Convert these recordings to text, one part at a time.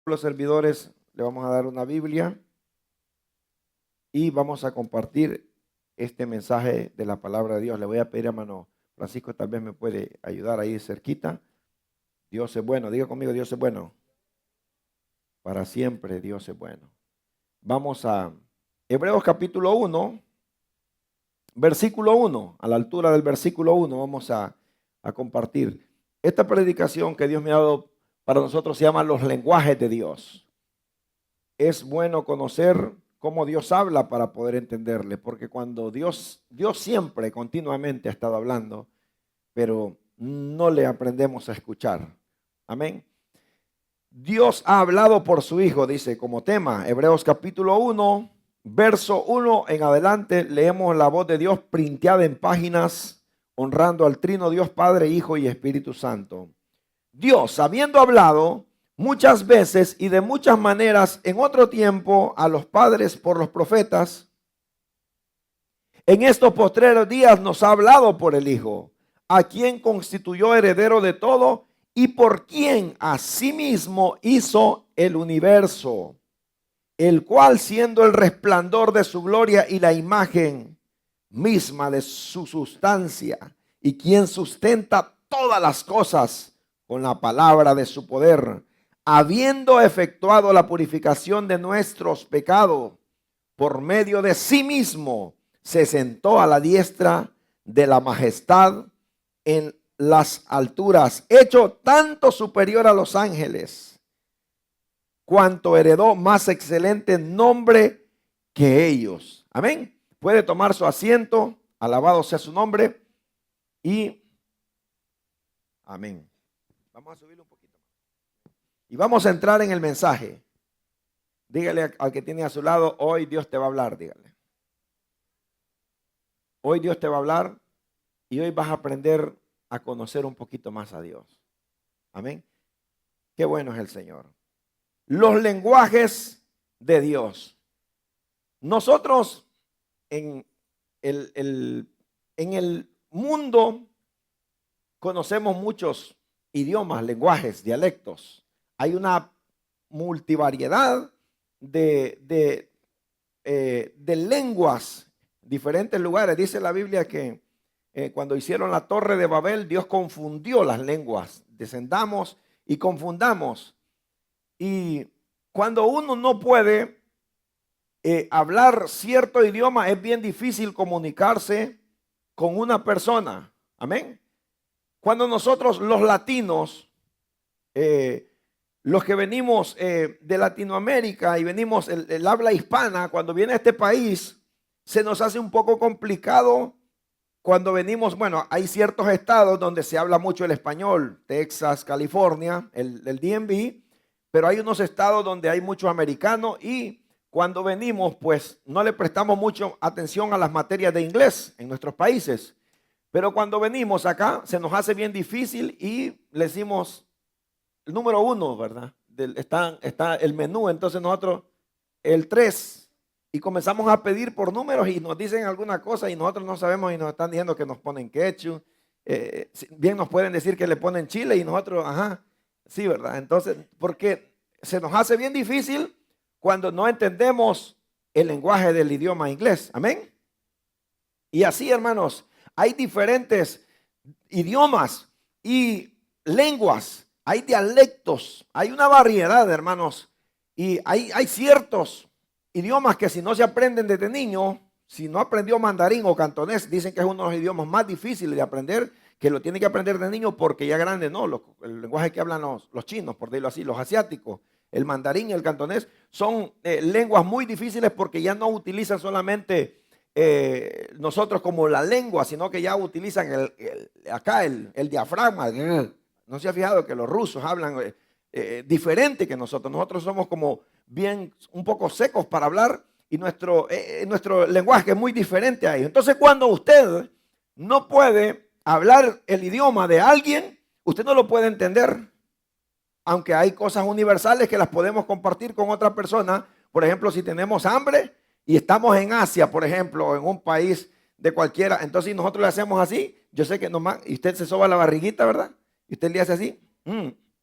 Los servidores le vamos a dar una Biblia y vamos a compartir este mensaje de la palabra de Dios. Le voy a pedir a hermano Francisco, tal vez me puede ayudar ahí cerquita. Dios es bueno, diga conmigo, Dios es bueno. Para siempre Dios es bueno. Vamos a Hebreos capítulo 1, versículo 1, a la altura del versículo 1 vamos a compartir. Esta predicación que Dios me ha dado para nosotros se llama los lenguajes de Dios. Es bueno conocer cómo Dios habla para poder entenderle, porque cuando Dios siempre, continuamente ha estado hablando, pero no le aprendemos a escuchar. Amén. Dios ha hablado por su Hijo, dice como tema, Hebreos capítulo 1, verso 1 en adelante, leemos la voz de Dios printeada en páginas, honrando al trino Dios Padre, Hijo y Espíritu Santo. Dios, habiendo hablado muchas veces y de muchas maneras en otro tiempo a los padres por los profetas, en estos postreros días nos ha hablado por el Hijo, a quien constituyó heredero de todo y por quien asimismo hizo el universo, el cual siendo el resplandor de su gloria y la imagen misma de su sustancia, y quien sustenta todas las cosas con la palabra de su poder, habiendo efectuado la purificación de nuestros pecados, por medio de sí mismo, se sentó a la diestra de la majestad en las alturas, hecho tanto superior a los ángeles, cuanto heredó más excelente nombre que ellos. Amén. Puede tomar su asiento, alabado sea su nombre, y amén. Vamos a subirlo un poquito más. Y vamos a entrar en el mensaje. Dígale al que tiene a su lado, hoy Dios te va a hablar, dígale. Hoy Dios te va a hablar y hoy vas a aprender a conocer un poquito más a Dios. Amén. Qué bueno es el Señor. Los lenguajes de Dios. Nosotros en el mundo conocemos muchos idiomas, lenguajes, dialectos. Hay una multivariedad de lenguas, diferentes lugares. Dice la Biblia que cuando hicieron la torre de Babel, Dios confundió las lenguas. Descendamos y confundamos. Y cuando uno no puede hablar cierto idioma, es bien difícil comunicarse con una persona. Amén. Cuando nosotros los latinos, los que venimos de Latinoamérica y venimos el habla hispana, cuando viene a este país, se nos hace un poco complicado cuando venimos. Bueno, hay ciertos estados donde se habla mucho el español, Texas, California, el DMV, pero hay unos estados donde hay muchos americanos y cuando venimos, pues no le prestamos mucho atención a las materias de inglés en nuestros países. Pero cuando venimos acá, se nos hace bien difícil y le decimos el número 1, ¿verdad? Está el menú, entonces nosotros el 3 y comenzamos a pedir por números y nos dicen alguna cosa y nosotros no sabemos y nos están diciendo que nos ponen ketchup. Bien nos pueden decir que le ponen chile y nosotros, ajá, sí, ¿verdad? Entonces, porque se nos hace bien difícil cuando no entendemos el lenguaje del idioma inglés. Amén. Y así, hermanos, hay diferentes idiomas y lenguas, hay dialectos, hay una variedad, hermanos, y hay ciertos idiomas que si no se aprenden desde niño, si no aprendió mandarín o cantonés, dicen que es uno de los idiomas más difíciles de aprender, que lo tiene que aprender de niño porque ya grande no, el lenguaje que hablan los chinos, por decirlo así, los asiáticos, el mandarín y el cantonés son lenguas muy difíciles porque ya no utilizan solamente nosotros como la lengua, sino que ya utilizan acá el diafragma. ¿No se ha fijado que los rusos hablan diferente que nosotros? Nosotros somos como bien un poco secos para hablar y nuestro lenguaje es muy diferente a ellos. Entonces cuando usted no puede hablar el idioma de alguien, usted no lo puede entender. Aunque hay cosas universales que las podemos compartir con otra persona. Por ejemplo, si tenemos hambre y estamos en Asia, por ejemplo, en un país de cualquiera, entonces si nosotros le hacemos así, yo sé que nomás, y usted se soba la barriguita, ¿verdad? Y usted le hace así,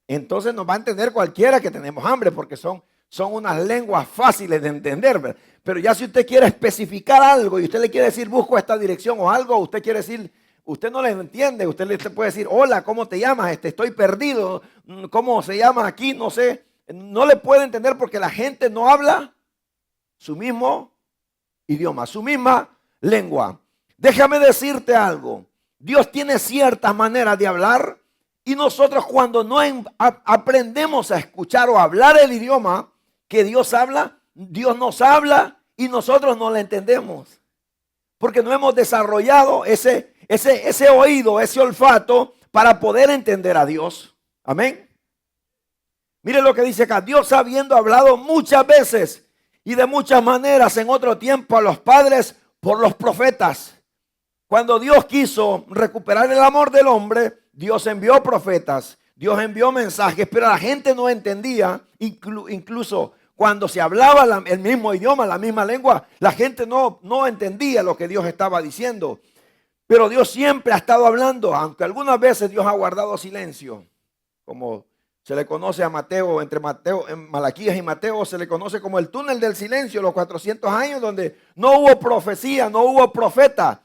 entonces nos va a entender cualquiera que tenemos hambre, porque son unas lenguas fáciles de entender, ¿verdad? Pero ya si usted quiere especificar algo y usted le quiere decir busco esta dirección o algo, usted quiere decir, usted no le entiende, usted le puede decir hola, ¿cómo te llamas? Estoy perdido, ¿cómo se llama aquí? No sé, no le puede entender porque la gente no habla su mismo idioma, su misma lengua. Déjame decirte algo, Dios tiene ciertas maneras de hablar y nosotros cuando no aprendemos a escuchar o hablar el idioma que Dios habla, Dios nos habla y nosotros no le entendemos. Porque no hemos desarrollado ese oído, ese olfato para poder entender a Dios. Amén. Mire lo que dice acá. Dios habiendo hablado muchas veces y de muchas maneras en otro tiempo a los padres por los profetas. Cuando Dios quiso recuperar el amor del hombre, Dios envió profetas, Dios envió mensajes, pero la gente no entendía, incluso cuando se hablaba el mismo idioma, la misma lengua, la gente no entendía lo que Dios estaba diciendo. Pero Dios siempre ha estado hablando, aunque algunas veces Dios ha guardado silencio, como se le conoce a Mateo, entre Mateo, en Malaquías y Mateo, se le conoce como el túnel del silencio, los 400 años donde no hubo profecía, no hubo profeta,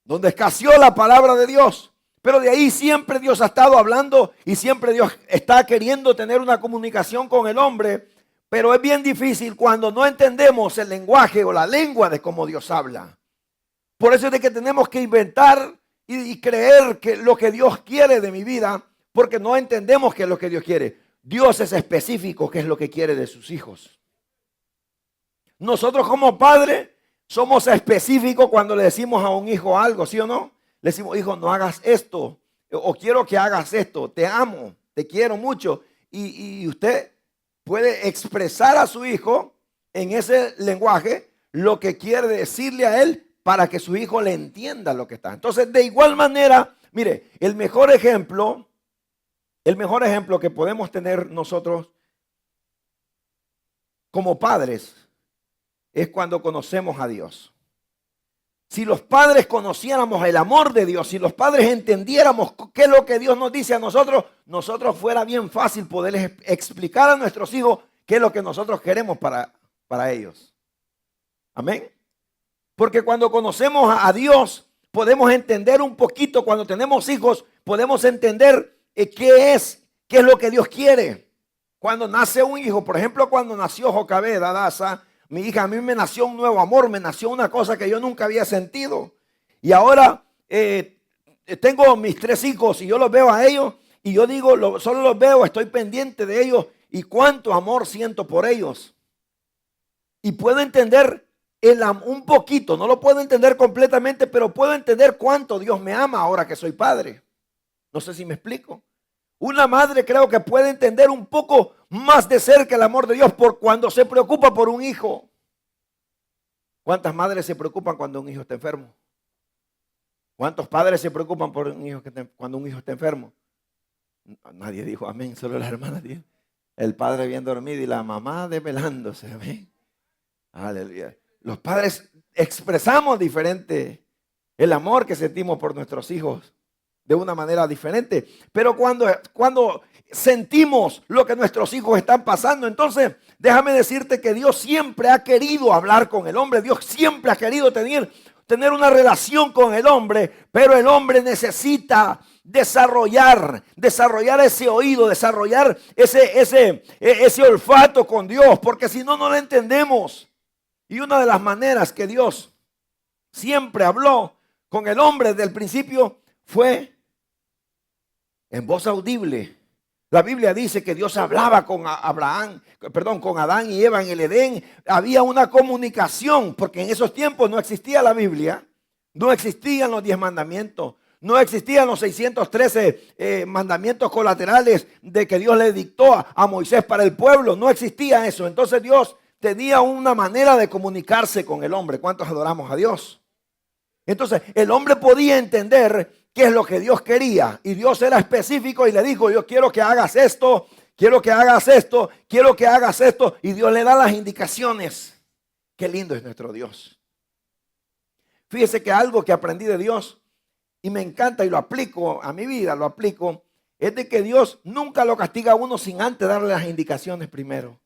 donde escaseó la palabra de Dios. Pero de ahí siempre Dios ha estado hablando y siempre Dios está queriendo tener una comunicación con el hombre. Pero es bien difícil cuando no entendemos el lenguaje o la lengua de cómo Dios habla. Por eso es de que tenemos que inventar y creer que lo que Dios quiere de mi vida, porque no entendemos qué es lo que Dios quiere. Dios es específico qué es lo que quiere de sus hijos. Nosotros como padres somos específicos cuando le decimos a un hijo algo, ¿sí o no? Le decimos, hijo, no hagas esto, o quiero que hagas esto, te amo, te quiero mucho. Y usted puede expresar a su hijo en ese lenguaje lo que quiere decirle a él para que su hijo le entienda lo que está. Entonces, de igual manera, mire, el mejor ejemplo que podemos tener nosotros como padres es cuando conocemos a Dios. Si los padres conociéramos el amor de Dios, si los padres entendiéramos qué es lo que Dios nos dice a nosotros, fuera bien fácil poderles explicar a nuestros hijos qué es lo que nosotros queremos para ellos. Amén. Porque cuando conocemos a Dios, podemos entender un poquito, cuando tenemos hijos, podemos entender qué es lo que Dios quiere. Cuando nace un hijo, por ejemplo, cuando nació Jocabed, Adasa, mi hija, a mí me nació un nuevo amor, me nació una cosa que yo nunca había sentido. Y ahora tengo mis 3 hijos y yo los veo a ellos y yo digo, solo los veo, estoy pendiente de ellos y cuánto amor siento por ellos. Y puedo entender un poquito, no lo puedo entender completamente, pero puedo entender cuánto Dios me ama ahora que soy padre. No sé si me explico. Una madre creo que puede entender un poco más de cerca el amor de Dios por cuando se preocupa por un hijo. ¿Cuántas madres se preocupan cuando un hijo está enfermo? ¿Cuántos padres se preocupan por un hijo cuando un hijo está enfermo? Nadie dijo amén, solo la hermana dijo. El padre bien dormido y la mamá desvelándose. Amén. Aleluya. Los padres expresamos diferente el amor que sentimos por nuestros hijos de una manera diferente. Pero cuando sentimos lo que nuestros hijos están pasando, entonces déjame decirte que Dios siempre ha querido hablar con el hombre. Dios siempre ha querido tener una relación con el hombre, pero el hombre necesita desarrollar ese oído, desarrollar ese olfato con Dios, porque si no, no lo entendemos. Y una de las maneras que Dios siempre habló con el hombre desde el principio fue en voz audible. La Biblia dice que Dios hablaba con Adán y Eva en el Edén. Había una comunicación, porque en esos tiempos no existía la Biblia, no existían los 10 mandamientos, no existían los 613 mandamientos colaterales de que Dios le dictó a Moisés para el pueblo. No existía eso. Entonces Dios tenía una manera de comunicarse con el hombre. ¿Cuántos adoramos a Dios? Entonces el hombre podía entender qué es lo que Dios quería. Y Dios era específico y le dijo, yo quiero que hagas esto, quiero que hagas esto, quiero que hagas esto. Y Dios le da las indicaciones. Qué lindo es nuestro Dios. Fíjese que algo que aprendí de Dios y me encanta y lo aplico a mi vida, lo aplico, es de que Dios nunca lo castiga a uno sin antes darle las indicaciones primero.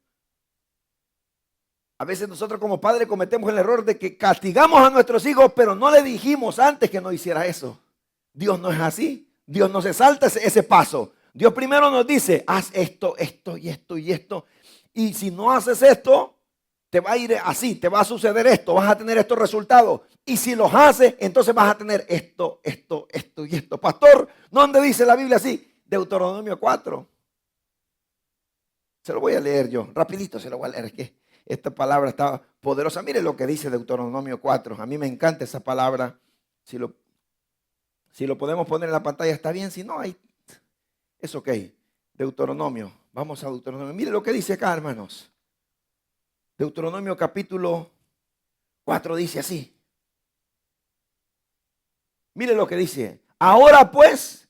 A veces nosotros como padres cometemos el error de que castigamos a nuestros hijos, pero no le dijimos antes que no hiciera eso. Dios no es así. Dios no se salta ese paso. Dios primero nos dice, haz esto, esto y esto y esto. Y si no haces esto, te va a ir así, te va a suceder esto, vas a tener estos resultados. Y si los haces, entonces vas a tener esto, esto, esto y esto. Pastor, ¿dónde dice la Biblia así? Deuteronomio 4. Se lo voy a leer yo, rapidito se lo voy a leer. Es que esta palabra está poderosa. Mire lo que dice Deuteronomio 4. A mí me encanta esa palabra. Si lo podemos poner en la pantalla está bien, si no, ahí es ok. Deuteronomio, vamos a Deuteronomio. Mire lo que dice acá, hermanos. Deuteronomio capítulo 4 dice así. Mire lo que dice. Ahora pues,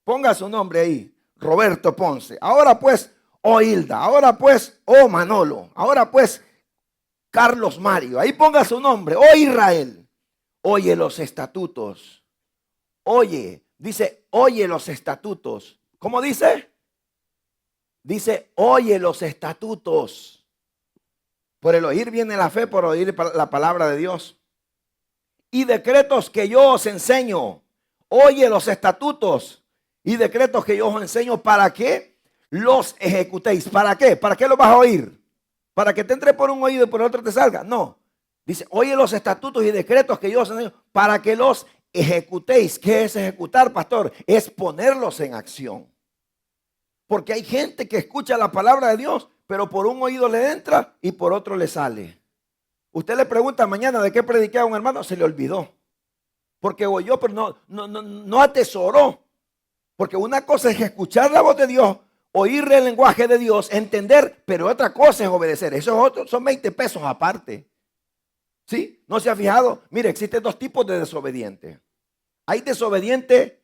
ponga su nombre ahí, Roberto Ponce. Ahora pues, Hilda. Ahora pues, Manolo. Ahora pues, Carlos Mario. Ahí ponga su nombre, Israel. Oye los estatutos. Oye, dice, oye los estatutos. ¿Cómo dice? Dice, oye los estatutos. Por el oír viene la fe, por oír la palabra de Dios. Y decretos que yo os enseño. Oye los estatutos y decretos que yo os enseño para que los ejecutéis. ¿Para qué? ¿Para qué los vas a oír? ¿Para que te entre por un oído y por el otro te salga? No. Dice, oye los estatutos y decretos que yo os enseño para que los ejecutéis. ¿Qué es ejecutar, pastor? Es ponerlos en acción. Porque hay gente que escucha la palabra de Dios, pero por un oído le entra y por otro le sale. Usted le pregunta mañana de qué prediqué a un hermano, se le olvidó. Porque oyó, pero no atesoró. Porque una cosa es escuchar la voz de Dios, oír el lenguaje de Dios, entender, pero otra cosa es obedecer. Eso es otro, son 20 pesos aparte. ¿Sí? ¿No se ha fijado? Mire, existen dos tipos de desobediente. Hay desobediente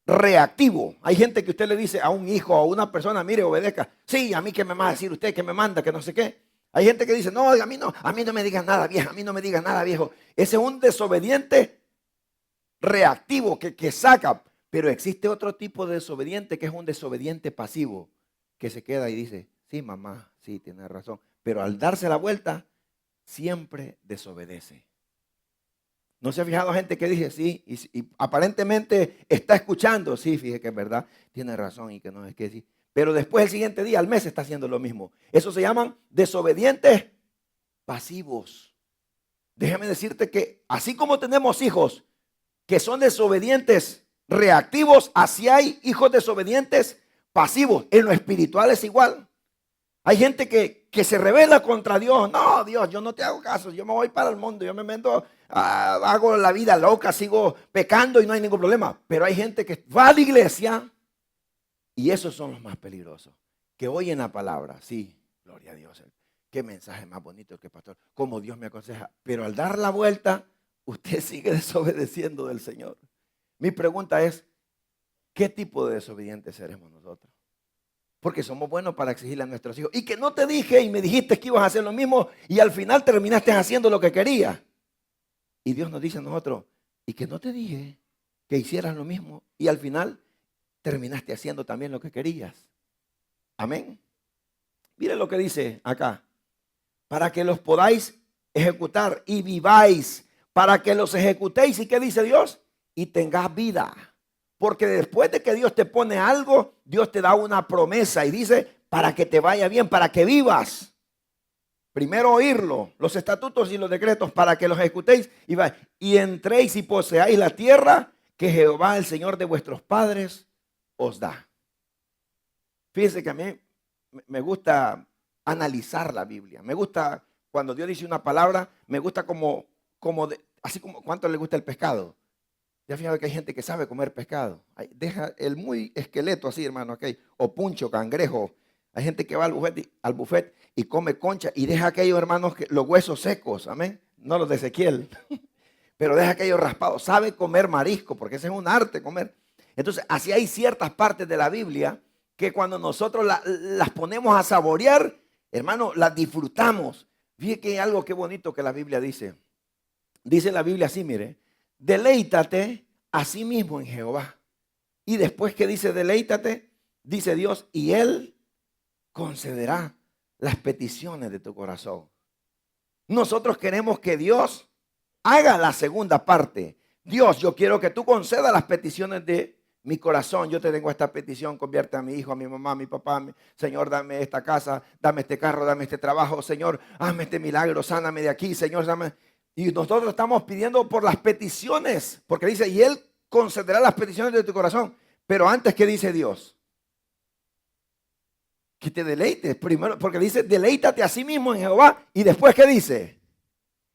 reactivo. Hay gente que usted le dice a un hijo o a una persona, mire, obedezca. Sí, a mí que me va a decir usted, que me manda, que no sé qué. Hay gente que dice, no, a mí no me digas nada, vieja, a mí no me digas nada, viejo. Ese es un desobediente reactivo que saca. Pero existe otro tipo de desobediente que es un desobediente pasivo, que se queda y dice, sí, mamá, sí, tiene razón. Pero al darse la vuelta, siempre desobedece. ¿No se ha fijado gente que dice sí y aparentemente está escuchando? Sí, fíjese que es verdad, tiene razón y que no es que sí. Pero después el siguiente día, al mes, está haciendo lo mismo. Eso se llaman desobedientes pasivos. Déjame decirte que así como tenemos hijos que son desobedientes reactivos, así hay hijos desobedientes pasivos. En lo espiritual es igual. Hay gente que se rebela contra Dios. No, Dios, yo no te hago caso. Yo me voy para el mundo. Yo me meto, hago la vida loca, sigo pecando y no hay ningún problema. Pero hay gente que va a la iglesia y esos son los más peligrosos. Que oyen la palabra. Sí, gloria a Dios. Qué mensaje más bonito que pastor. Como Dios me aconseja. Pero al dar la vuelta, usted sigue desobedeciendo del Señor. Mi pregunta es, ¿qué tipo de desobedientes seremos nosotros? Porque somos buenos para exigirle a nuestros hijos. Y que no te dije y me dijiste que ibas a hacer lo mismo y al final terminaste haciendo lo que querías. Y Dios nos dice a nosotros, y que no te dije que hicieras lo mismo y al final terminaste haciendo también lo que querías. Amén. Mire lo que dice acá. Para que los podáis ejecutar y viváis. Para que los ejecutéis. ¿Y qué dice Dios? Y tengas vida. Porque después de que Dios te pone algo, Dios te da una promesa y dice, para que te vaya bien, para que vivas. Primero oírlo, los estatutos y los decretos, para que los ejecutéis y entréis y poseáis la tierra que Jehová, el Señor de vuestros padres, os da. Fíjense que a mí me gusta analizar la Biblia. Me gusta cuando Dios dice una palabra, me gusta así como cuánto le gusta el pescado. Ya fíjate que hay gente que sabe comer pescado. Deja el muy esqueleto así, hermano, okay. O puncho, cangrejo. Hay gente que va al buffet y come concha y deja aquellos, hermanos, los huesos secos, amén. No los de Ezequiel, pero deja aquellos raspados. Sabe comer marisco, porque ese es un arte comer. Entonces, así hay ciertas partes de la Biblia que cuando nosotros las ponemos a saborear, hermano, las disfrutamos. Fíjate que hay algo que bonito que la Biblia dice. Dice la Biblia así, mire. Deleítate a sí mismo en Jehová Y después que dice deleítate, dice Dios, y Él concederá las peticiones de tu corazón. Nosotros queremos que Dios haga la segunda parte. Dios, yo quiero que tú concedas las peticiones de mi corazón. Yo te tengo esta petición: convierte a mi hijo, a mi mamá, a mi papá. Señor, dame esta casa, dame este carro, dame este trabajo. Señor, hazme este milagro, sáname de aquí. Señor, dame. Y nosotros estamos pidiendo por las peticiones, porque dice, y Él concederá las peticiones de tu corazón. Pero antes, ¿qué dice Dios? Que te deleites primero, porque dice, deleítate a sí mismo en Jehová. Y después, ¿qué dice?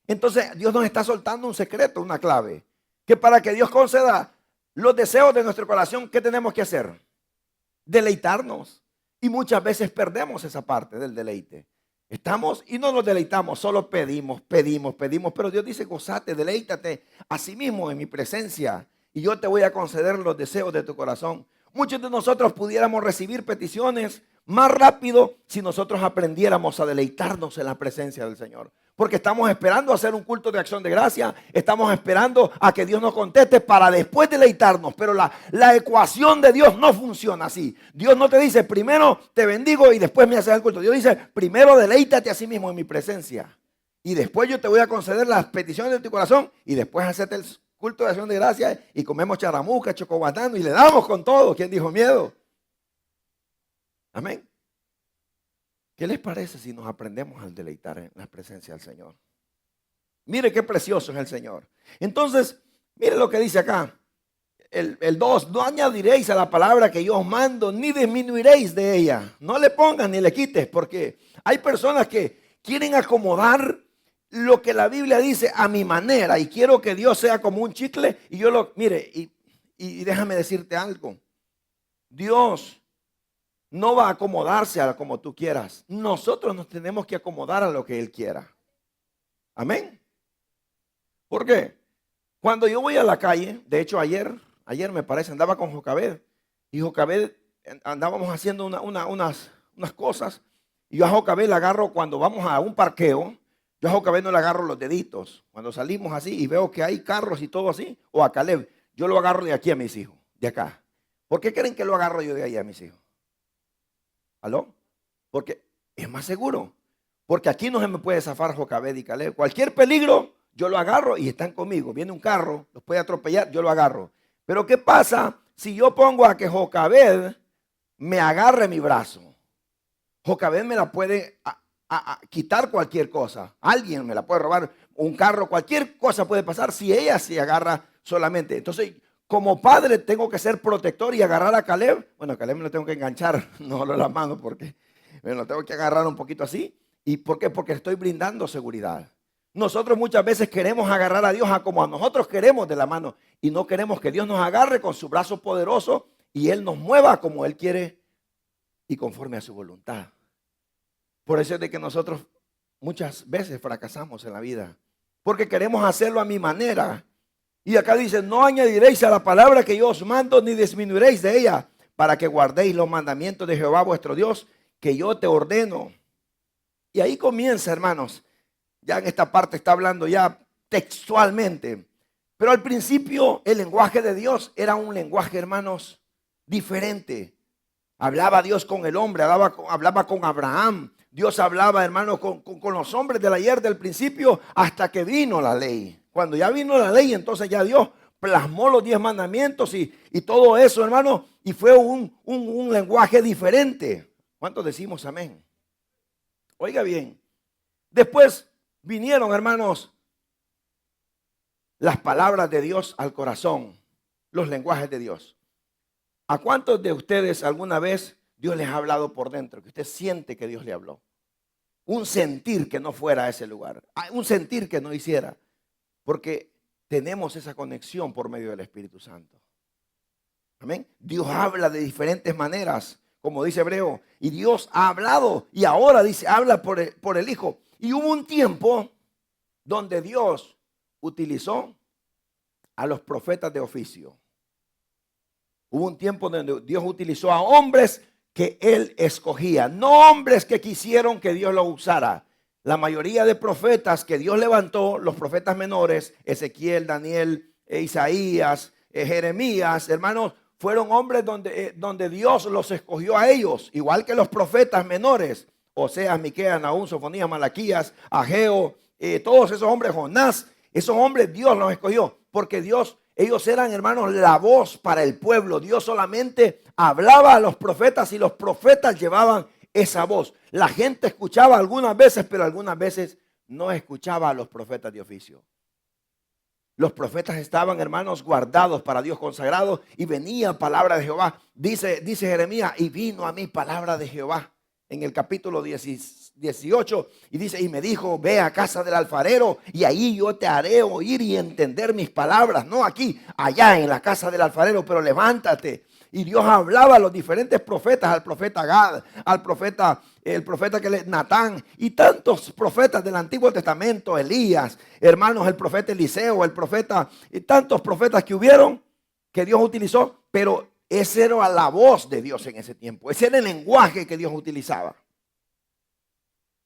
Entonces, Dios nos está soltando un secreto, una clave. Que para que Dios conceda los deseos de nuestro corazón, ¿qué tenemos que hacer? Deleitarnos. Y muchas veces perdemos esa parte del deleite. Estamos y no nos deleitamos, solo pedimos. Pero Dios dice, gozate, deleítate a sí mismo en mi presencia, y yo te voy a conceder los deseos de tu corazón. Muchos de nosotros pudiéramos recibir peticiones más rápido si nosotros aprendiéramos a deleitarnos en la presencia del Señor. Porque estamos esperando hacer un culto de acción de gracia, estamos esperando a que Dios nos conteste para después deleitarnos. Pero la ecuación de Dios no funciona así. Dios no te dice, primero te bendigo y después me haces el culto. Dios dice, primero deleítate a sí mismo en mi presencia, y después yo te voy a conceder las peticiones de tu corazón, y después hacerte el culto de acción de gracia y comemos charamuca, chocobatano y le damos con todo. ¿Quién dijo miedo? Amén. ¿Qué les parece si nos aprendemos a deleitar en la presencia del Señor? Mire qué precioso es el Señor. Entonces, mire lo que dice acá. El 2, no añadiréis a la palabra que yo os mando, ni disminuiréis de ella. No le pongas ni le quites, porque hay personas que quieren acomodar lo que la Biblia dice a mi manera, y quiero que Dios sea como un chicle. Y yo mire, y déjame decirte algo. Dios no va a acomodarse a como tú quieras. Nosotros nos tenemos que acomodar a lo que Él quiera. Amén. ¿Por qué? Cuando yo voy a la calle, de hecho ayer me parece, andaba con Jocabed. Y Jocabed, andábamos haciendo unas cosas. Y yo a Jocabed le agarro cuando vamos a un parqueo. Yo a Jocabed no le agarro los deditos. Cuando salimos así y veo que hay carros y todo así. O a Caleb, yo lo agarro de aquí a mis hijos, de acá. ¿Por qué creen que lo agarro yo de ahí a mis hijos? ¿Aló? Porque es más seguro. Porque aquí no se me puede zafar Jocabed y Caleb. Cualquier peligro, yo lo agarro y están conmigo. Viene un carro, los puede atropellar, yo lo agarro. Pero ¿qué pasa si yo pongo a que Jocabed me agarre mi brazo? Jocabed me la puede quitar cualquier cosa. Alguien me la puede robar, un carro, cualquier cosa puede pasar si ella se agarra solamente. Entonces, como padre tengo que ser protector y agarrar a Caleb. Bueno, a Caleb me lo tengo que enganchar, no las manos, porque me lo tengo que agarrar un poquito así. ¿Y por qué? Porque estoy brindando seguridad. Nosotros muchas veces queremos agarrar a Dios a como a nosotros queremos de la mano, y no queremos que Dios nos agarre con su brazo poderoso y Él nos mueva como Él quiere y conforme a su voluntad. Por eso es de que nosotros muchas veces fracasamos en la vida, porque queremos hacerlo a mi manera. Y acá dice, no añadiréis a la palabra que yo os mando, ni disminuiréis de ella, para que guardéis los mandamientos de Jehová vuestro Dios, que yo te ordeno. Y ahí comienza, hermanos. Ya en esta parte está hablando ya textualmente. Pero al principio el lenguaje de Dios era un lenguaje, hermanos, diferente. Hablaba Dios con el hombre, hablaba con Abraham. Dios hablaba, hermanos, con los hombres del ayer, del principio, hasta que vino la ley. Cuando ya vino la ley, entonces ya Dios plasmó los 10 mandamientos y todo eso, hermano, y fue un lenguaje diferente. ¿Cuántos decimos amén? Oiga bien, después vinieron, hermanos, las palabras de Dios al corazón, los lenguajes de Dios. ¿A cuántos de ustedes alguna vez Dios les ha hablado por dentro? Que usted siente que Dios le habló. Un sentir que no fuera a ese lugar. Un sentir que no hiciera. Porque tenemos esa conexión por medio del Espíritu Santo. Amén. Dios habla de diferentes maneras, como dice Hebreo. Y Dios ha hablado. Y ahora dice, habla por el Hijo. Y hubo un tiempo donde Dios utilizó a los profetas de oficio. Hubo un tiempo donde Dios utilizó a hombres que Él escogía, no hombres que quisieron que Dios los usara. La mayoría de profetas que Dios levantó, los profetas menores, Ezequiel, Daniel, Isaías, Jeremías, hermanos, fueron hombres donde Dios los escogió a ellos, igual que los profetas menores, Oseas, Miqueas, Nahum, Sofonías, Malaquías, Ageo, todos esos hombres, Jonás, esos hombres Dios los escogió, porque Dios, ellos eran, hermanos, la voz para el pueblo. Dios solamente hablaba a los profetas y los profetas llevaban esa voz. La gente escuchaba algunas veces, pero algunas veces no escuchaba a los profetas de oficio. Los profetas estaban, hermanos, guardados para Dios, consagrados, y venía palabra de Jehová. Dice Jeremías, y vino a mí palabra de Jehová en el capítulo 18, y dice, y me dijo, ve a casa del alfarero, y ahí yo te haré oír y entender mis palabras. No aquí, allá en la casa del alfarero, pero levántate. Y Dios hablaba a los diferentes profetas, al profeta Gad, al profeta, el profeta Natán, y tantos profetas del Antiguo Testamento, Elías, hermanos, el profeta Eliseo, el profeta, y tantos profetas que hubieron, que Dios utilizó, pero esa era la voz de Dios en ese tiempo, ese era el lenguaje que Dios utilizaba.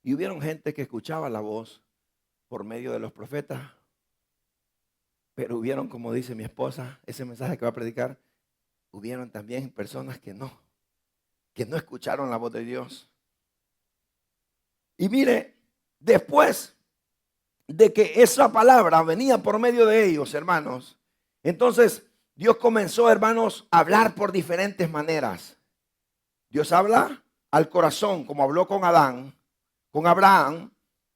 Y hubieron gente que escuchaba la voz por medio de los profetas, pero hubieron, como dice mi esposa, ese mensaje que va a predicar, hubieron también personas que no escucharon la voz de Dios. Y mire, después de que esa palabra venía por medio de ellos, hermanos, entonces Dios comenzó, hermanos, a hablar por diferentes maneras. Dios habla al corazón, como habló con Adán, con Abraham.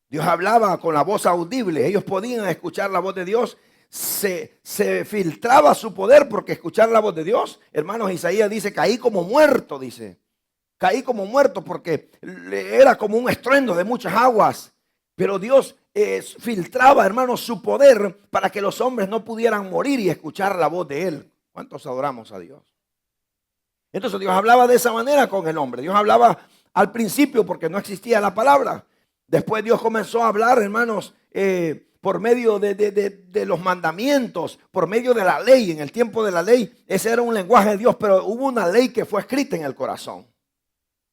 Dios hablaba con la voz audible. Ellos podían escuchar la voz de Dios. Se filtraba su poder porque escuchar la voz de Dios, hermanos, Isaías dice, caí como muerto, dice. Caí como muerto porque era como un estruendo de muchas aguas. Pero Dios filtraba, hermanos, su poder para que los hombres no pudieran morir y escuchar la voz de Él. ¿Cuántos adoramos a Dios? Entonces Dios hablaba de esa manera con el hombre. Dios hablaba al principio porque no existía la palabra. Después Dios comenzó a hablar, hermanos, por medio de los mandamientos, por medio de la ley. En el tiempo de la ley, ese era un lenguaje de Dios, pero hubo una ley que fue escrita en el corazón.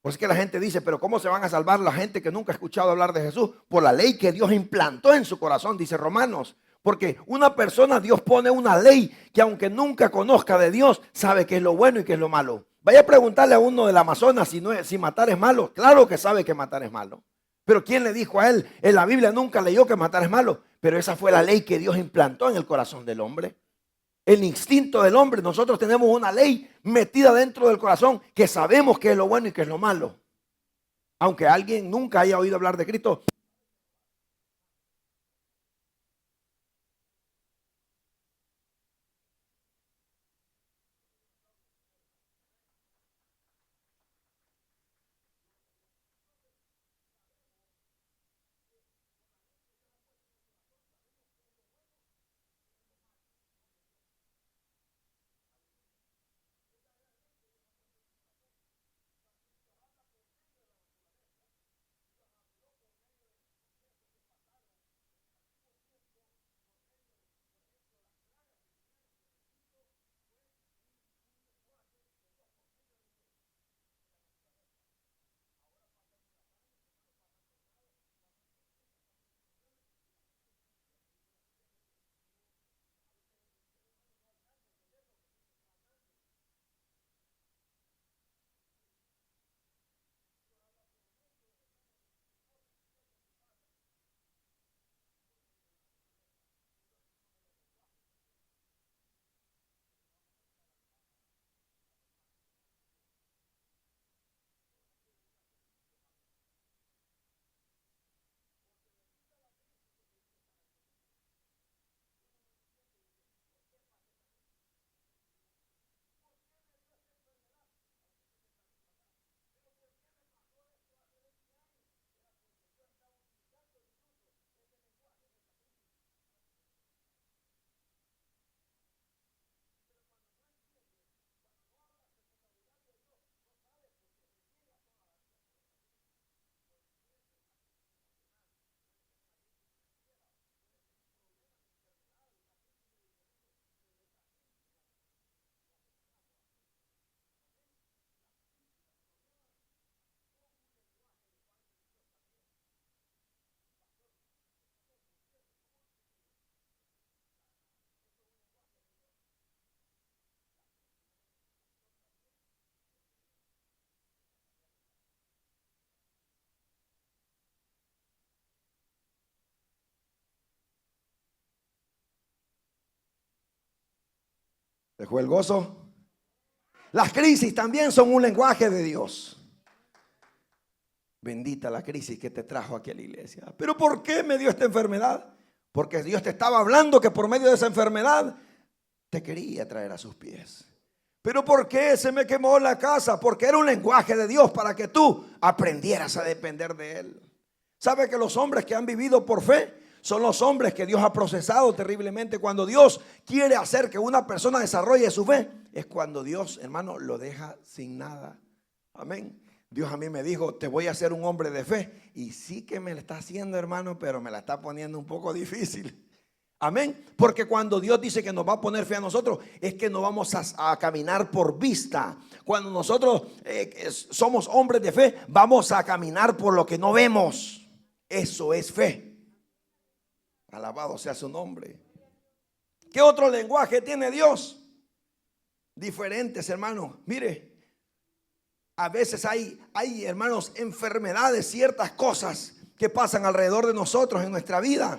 Por eso es que la gente dice, pero ¿cómo se van a salvar la gente que nunca ha escuchado hablar de Jesús? Por la ley que Dios implantó en su corazón, dice Romanos. Porque una persona, Dios pone una ley que aunque nunca conozca de Dios, sabe qué es lo bueno y qué es lo malo. Vaya a preguntarle a uno del Amazonas si matar es malo. Claro que sabe que matar es malo. Pero ¿quién le dijo a él? En la Biblia nunca leyó que matar es malo. Pero esa fue la ley que Dios implantó en el corazón del hombre. El instinto del hombre, nosotros tenemos una ley metida dentro del corazón que sabemos qué es lo bueno y qué es lo malo. Aunque alguien nunca haya oído hablar de Cristo, ¿Se fue el gozo? Las crisis también son un lenguaje de Dios. Bendita la crisis que te trajo aquí a la iglesia. ¿Pero por qué me dio esta enfermedad? Porque Dios te estaba hablando que por medio de esa enfermedad te quería traer a sus pies. ¿Pero por qué se me quemó la casa? Porque era un lenguaje de Dios para que tú aprendieras a depender de Él. ¿Sabe que los hombres que han vivido por fe son los hombres que Dios ha procesado terriblemente? Cuando Dios quiere hacer que una persona desarrolle su fe, es cuando Dios, hermano, lo deja sin nada. Amén. Dios a mí me dijo, te voy a hacer un hombre de fe. Y sí que me la está haciendo, hermano, pero me la está poniendo un poco difícil. Amén. Porque cuando Dios dice que nos va a poner fe a nosotros, es que no vamos a caminar por vista. Cuando nosotros somos hombres de fe, vamos a caminar por lo que no vemos. Eso es fe. Alabado sea su nombre. ¿Qué otro lenguaje tiene Dios? Diferentes, hermanos. Mire. A veces hay, hermanos, enfermedades, ciertas cosas que pasan alrededor de nosotros en nuestra vida.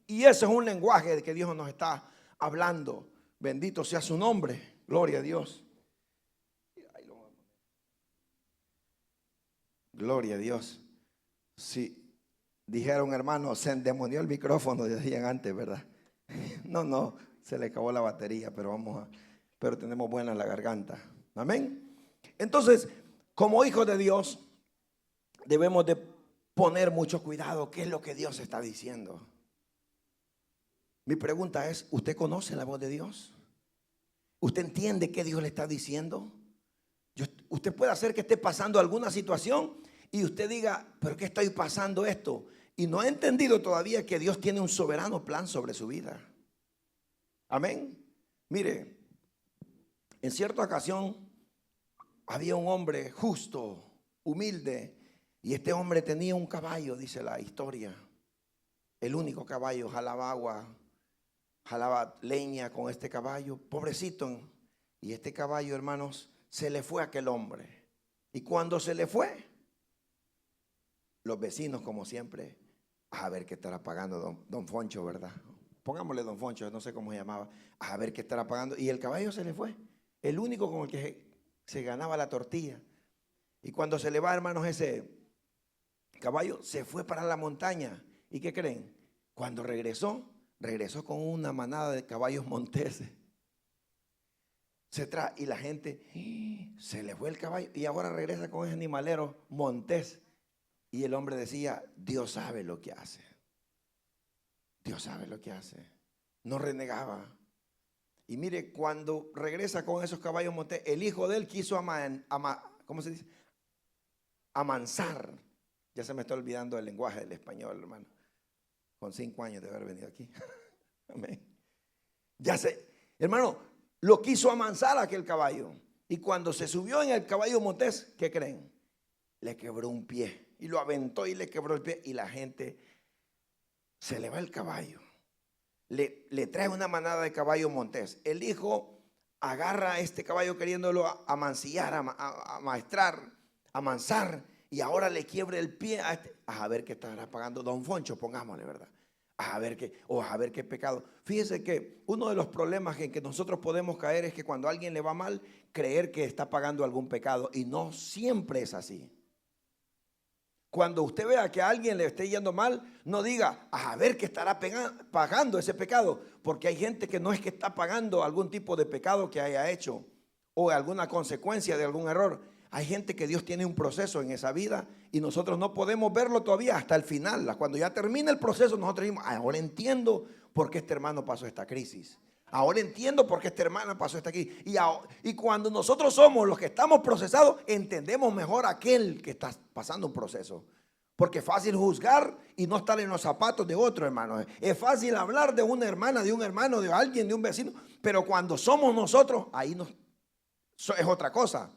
Y eso es un lenguaje de que Dios nos está hablando. Bendito sea su nombre. Gloria a Dios. Gloria a Dios. Sí, dijeron, hermano, se endemonió el micrófono, decían antes, ¿verdad? No, se le acabó la batería, pero tenemos buena la garganta. Amén. Entonces, como hijos de Dios, debemos de poner mucho cuidado. ¿Qué es lo que Dios está diciendo? Mi pregunta es, ¿usted conoce la voz de Dios? ¿Usted entiende qué Dios le está diciendo? Usted puede hacer que esté pasando alguna situación y usted diga, ¿pero qué estoy pasando esto? Y no ha entendido todavía que Dios tiene un soberano plan sobre su vida. Amén. Mire, en cierta ocasión había un hombre justo, humilde, y este hombre tenía un caballo, dice la historia. El único caballo, jalaba agua, jalaba leña con este caballo, pobrecito. Y este caballo, hermanos, se le fue a aquel hombre. Y cuando se le fue, los vecinos, como siempre, a ver qué estará pagando don Foncho, ¿verdad? Pongámosle don Foncho, no sé cómo se llamaba. A ver qué estará pagando. Y el caballo se le fue. El único con el que se ganaba la tortilla. Y cuando se le va, hermanos, ese caballo se fue para la montaña. ¿Y qué creen? Cuando regresó con una manada de caballos monteses. Y la gente, se le fue el caballo y ahora regresa con ese animalero montés. Y el hombre decía, Dios sabe lo que hace. Dios sabe lo que hace. No renegaba. Y mire, cuando regresa con esos caballos montés, el hijo de él quiso ¿cómo se dice? Amansar. Ya se me está olvidando el lenguaje del español, hermano. Con 5 años de haber venido aquí. Amén. Hermano, lo quiso amansar a aquel caballo. Y cuando se subió en el caballo montés, ¿qué creen? Le quebró un pie. Y lo aventó y le quebró el pie. Y la gente se le va el caballo. Le trae una manada de caballos montés. El hijo agarra a este caballo queriéndolo amancillar, amaestrar, amansar, y ahora le quiebra el pie a ver qué estará pagando don Foncho, pongámosle, ¿verdad? A ver qué pecado. Fíjese que uno de los problemas en que nosotros podemos caer es que cuando a alguien le va mal, creer que está pagando algún pecado, y no siempre es así. Cuando usted vea que a alguien le esté yendo mal, no diga, a ver que estará pagando ese pecado, porque hay gente que no es que está pagando algún tipo de pecado que haya hecho o alguna consecuencia de algún error. Hay gente que Dios tiene un proceso en esa vida y nosotros no podemos verlo todavía hasta el final. Cuando ya termina el proceso, nosotros decimos, ahora entiendo por qué este hermano pasó esta crisis. Ahora entiendo por qué esta hermana pasó esta crisis. Y cuando nosotros somos los que estamos procesados, entendemos mejor a aquel que está pasando un proceso. Porque es fácil juzgar y no estar en los zapatos de otro hermano. Es fácil hablar de una hermana, de un hermano, de alguien, de un vecino. Pero cuando somos nosotros, ahí es otra cosa.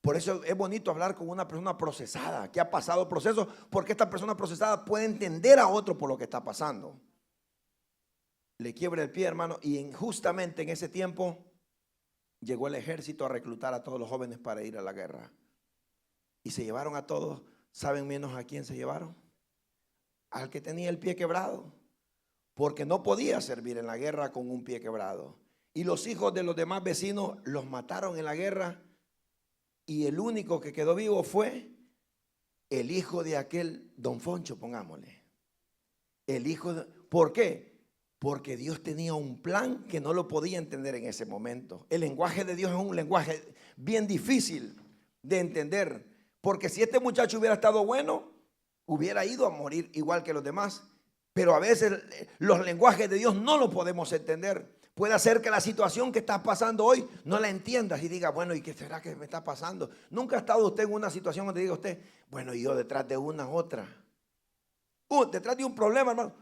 Por eso es bonito hablar con una persona procesada, que ha pasado procesos, porque esta persona procesada puede entender a otro por lo que está pasando. Le quiebra el pie, hermano, y justamente en ese tiempo llegó el ejército a reclutar a todos los jóvenes para ir a la guerra. Y se llevaron a todos. ¿Saben menos a quién se llevaron? Al que tenía el pie quebrado, porque no podía servir en la guerra con un pie quebrado. y los hijos de los demás vecinos los mataron en la guerra, y el único que quedó vivo fue el hijo de aquel don Foncho, pongámosle. ¿Por qué? Porque Dios tenía un plan que no lo podía entender en ese momento. El lenguaje de Dios es un lenguaje bien difícil de entender, porque si este muchacho hubiera estado bueno, hubiera ido a morir igual que los demás. Pero a veces los lenguajes de Dios no lo podemos entender. Puede ser que la situación que estás pasando hoy no la entiendas y digas, bueno, ¿y qué será que me está pasando? Nunca ha estado usted en una situación donde diga usted, bueno, y yo detrás de una otra. Detrás de un problema, hermano.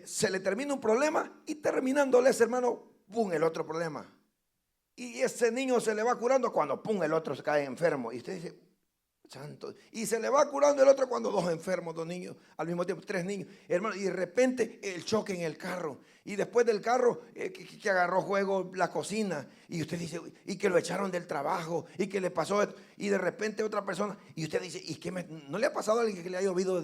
Se le termina un problema y terminándole ese, hermano, pum, el otro problema. Y ese niño se le va curando cuando pum, el otro se cae enfermo. Y usted dice, santo. Y se le va curando el otro cuando dos enfermos, dos niños, al mismo tiempo, tres niños, hermano. Y de repente el choque en el carro. Y después del carro, que agarró juego la cocina. Y usted dice, y que lo echaron del trabajo. Y que le pasó esto. Y de repente otra persona. Y usted dice, ¿y qué no le ha pasado a alguien que le haya llovido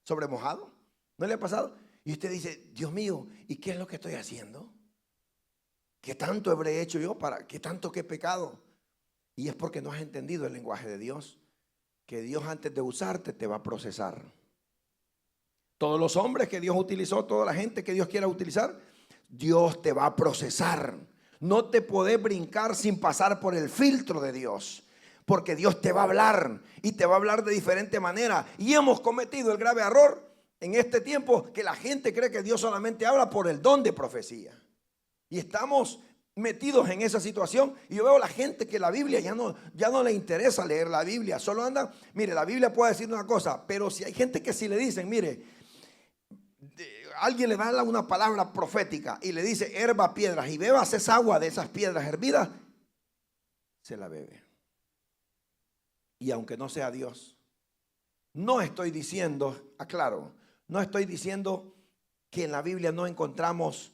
sobre mojado? ¿No le ha pasado? Y usted dice, Dios mío, ¿y qué es lo que estoy haciendo? ¿Qué tanto habré hecho yo qué tanto que he pecado? Y es porque no has entendido el lenguaje de Dios. Que Dios antes de usarte te va a procesar. Todos los hombres que Dios utilizó, toda la gente que Dios quiera utilizar, Dios te va a procesar. No te podés brincar sin pasar por el filtro de Dios. Porque Dios te va a hablar y te va a hablar de diferente manera. Y hemos cometido el grave error en este tiempo que la gente cree que Dios solamente habla por el don de profecía. Y estamos metidos en esa situación. Y yo veo a la gente que la Biblia ya no le interesa leer la Biblia. Solo anda, mire, la Biblia puede decir una cosa, pero si hay gente que si le dicen, mire, alguien le da una palabra profética y le dice, herba piedras y bebas esa agua de esas piedras hervidas, se la bebe. Y aunque no sea Dios, no estoy diciendo, aclaro, no estoy diciendo que en la Biblia no encontramos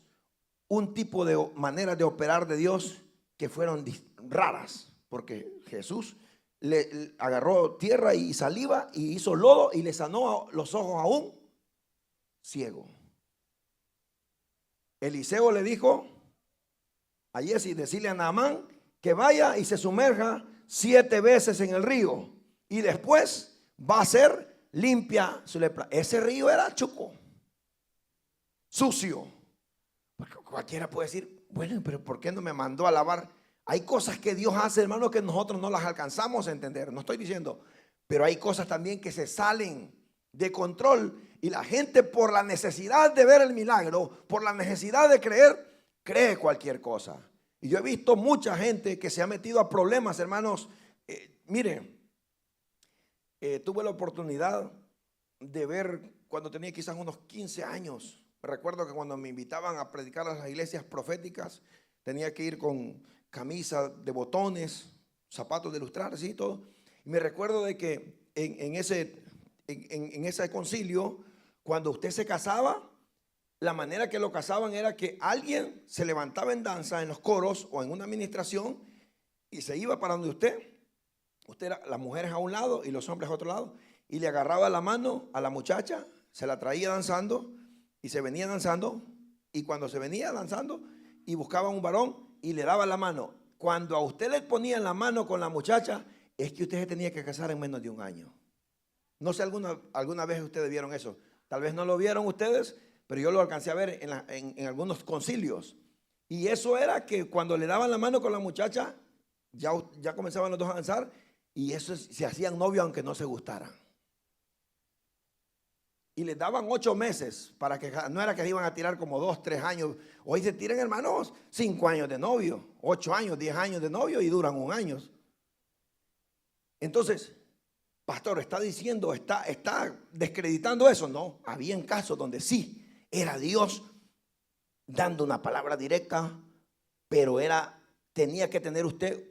un tipo de maneras de operar de Dios que fueron raras, porque Jesús le agarró tierra y saliva y hizo lodo y le sanó los ojos a un ciego. Eliseo le dijo a Giezi, decirle a Naamán que vaya y se sumerja 7 veces en el río y después va a ser limpia su lepra. Ese río era chuco, sucio. Porque cualquiera puede decir, bueno, pero ¿por qué no me mandó a lavar? Hay cosas que Dios hace, hermano, que nosotros no las alcanzamos a entender. No estoy diciendo, pero hay cosas también que se salen de control y la gente por la necesidad de ver el milagro, por la necesidad de creer, cree cualquier cosa. Y yo he visto mucha gente que se ha metido a problemas, hermanos. Miren, tuve la oportunidad de ver cuando tenía quizás unos 15 años. Me recuerdo que cuando me invitaban a predicar a las iglesias proféticas, tenía que ir con camisa de botones, zapatos de lustrar, así y todo. Y me recuerdo de que en ese concilio, cuando usted se casaba, la manera que lo casaban era que alguien se levantaba en danza en los coros o en una administración y se iba para donde usted era, las mujeres a un lado y los hombres a otro lado, y le agarraba la mano a la muchacha, se la traía danzando y se venía danzando, y cuando se venía danzando y buscaba un varón y le daba la mano, cuando a usted le ponían la mano con la muchacha, es que usted se tenía que casar en menos de un año. No sé, alguna vez ustedes vieron eso. Tal vez no lo vieron ustedes, pero yo lo alcancé a ver en algunos concilios. Y eso era que cuando le daban la mano con la muchacha, ya comenzaban los dos a danzar, y eso se hacían novios aunque no se gustaran. Y les daban 8 meses para que, no era que se iban a tirar como 2, 3 años. Hoy se tiran, hermanos, 5 años de novio, 8 años, 10 años de novio y duran 1 año. Entonces, pastor, está diciendo, está descreditando eso. No, había casos donde sí, era Dios dando una palabra directa, pero tenía que tener usted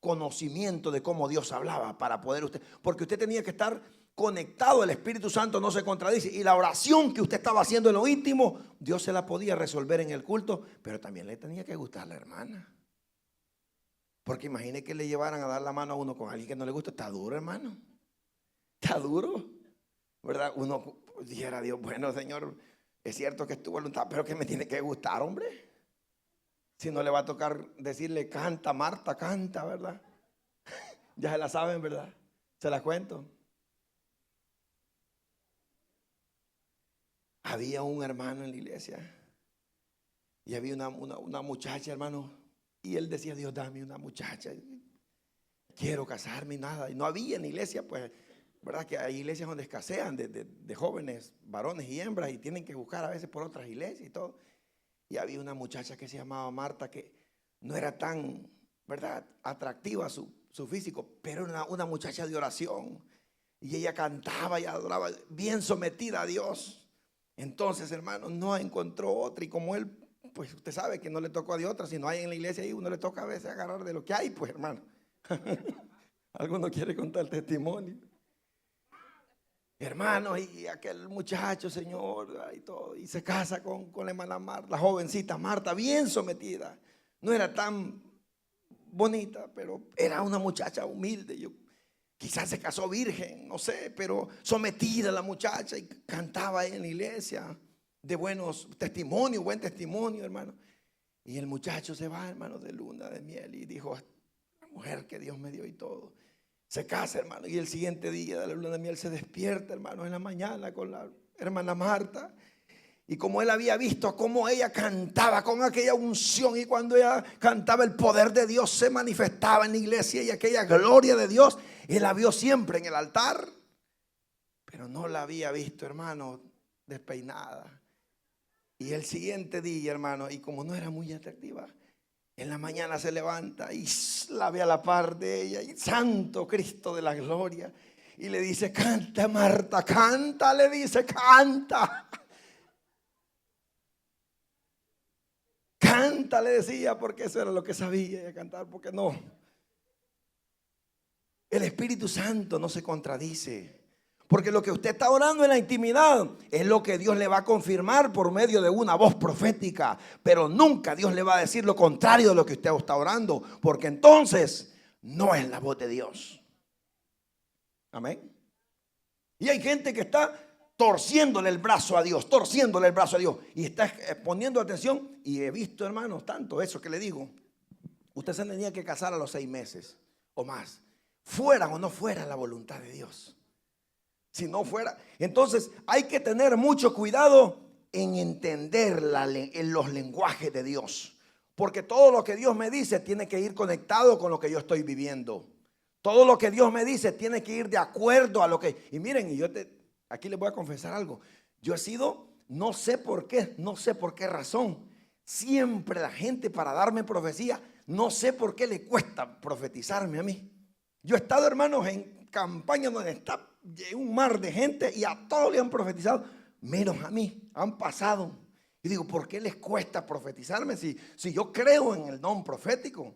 conocimiento de cómo Dios hablaba para poder usted, porque usted tenía que estar conectado. El Espíritu Santo no se contradice, y la oración que usted estaba haciendo en lo íntimo, Dios se la podía resolver en el culto, pero también le tenía que gustar la hermana. Porque imagine que le llevaran a dar la mano a uno con alguien que no le gusta. Está duro, hermano. Está duro, ¿verdad? Uno dijera a Dios, bueno, Señor, es cierto que es tu voluntad, pero que me tiene que gustar, hombre. Si no, le va a tocar decirle, canta Marta, canta, ¿verdad? Ya se la saben, ¿verdad? Se la cuento. Había un hermano en la iglesia y había una muchacha, hermano, y él decía, Dios, dame una muchacha, quiero casarme y nada. Y no había en la iglesia, pues, ¿verdad? Que hay iglesias donde escasean de jóvenes, varones y hembras, y tienen que buscar a veces por otras iglesias y todo. Y había una muchacha que se llamaba Marta, que no era tan, ¿verdad?, atractiva su físico, pero era una muchacha de oración. Y ella cantaba y adoraba, bien sometida a Dios. Entonces, hermano, no encontró otra. Y como él, pues usted sabe que no le tocó a Dios otra. Si no hay en la iglesia ahí, uno le toca a veces agarrar de lo que hay, pues, hermano. Alguno quiere contar el testimonio. Hermano, y aquel muchacho, señor, y todo, y se casa con la hermana Marta, la jovencita Marta, bien sometida. No era tan bonita, pero era una muchacha humilde. Quizás se casó virgen, no sé, pero sometida la muchacha, y cantaba en la iglesia de buenos testimonios, buen testimonio, hermano. Y el muchacho se va, hermano, de luna de miel, y dijo, la mujer que Dios me dio y todo. Se casa, hermano, y el siguiente día de la luna de miel se despierta, hermano, en la mañana con la hermana Marta. Y como él había visto cómo ella cantaba con aquella unción, y cuando ella cantaba el poder de Dios se manifestaba en la iglesia, y aquella gloria de Dios, él la vio siempre en el altar, pero no la había visto, hermano, despeinada. Y el siguiente día, hermano, y como no era muy atractiva, en la mañana se levanta y la ve a la par de ella, y Santo Cristo de la gloria, y le dice, canta Marta, canta, le dice, canta. Canta, le decía, porque eso era lo que sabía ella cantar, porque no. El Espíritu Santo no se contradice. Porque lo que usted está orando en la intimidad es lo que Dios le va a confirmar por medio de una voz profética. Pero nunca Dios le va a decir lo contrario de lo que usted está orando, porque entonces no es la voz de Dios. Amén. Y hay gente que está torciéndole el brazo a Dios, torciéndole el brazo a Dios, y está poniendo atención. Y he visto, hermanos, tanto eso que le digo. Usted se tenía que casar a los 6 meses o más, fuera o no fuera la voluntad de Dios. Si no fuera, entonces hay que tener mucho cuidado en entender en los lenguajes de Dios, porque todo lo que Dios me dice tiene que ir conectado con lo que yo estoy viviendo. Todo lo que Dios me dice tiene que ir de acuerdo a lo que. Y miren, aquí les voy a confesar algo. Yo he sido, no sé por qué razón, siempre la gente para darme profecía, no sé por qué le cuesta profetizarme a mí. Yo he estado, hermanos, en campañas donde está un mar de gente y a todos le han profetizado, menos a mí. Han pasado. Y digo, ¿por qué les cuesta profetizarme si yo creo en el don profético?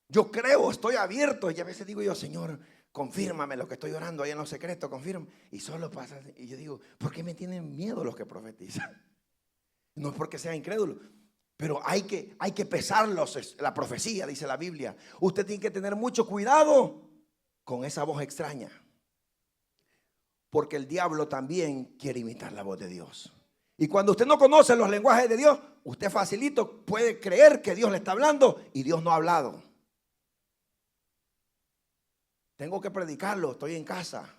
Yo creo, estoy abierto. Y a veces digo yo, Señor, confírmame lo que estoy orando ahí en lo secreto, confirma. Y solo pasa. Y yo digo, ¿por qué me tienen miedo los que profetizan? No es porque sea incrédulo, pero hay que pesar la profecía, dice la Biblia. Usted tiene que tener mucho cuidado con esa voz extraña, porque el diablo también quiere imitar la voz de Dios. Y cuando usted no conoce los lenguajes de Dios, usted facilito puede creer que Dios le está hablando y Dios no ha hablado. Tengo que predicarlo, estoy en casa.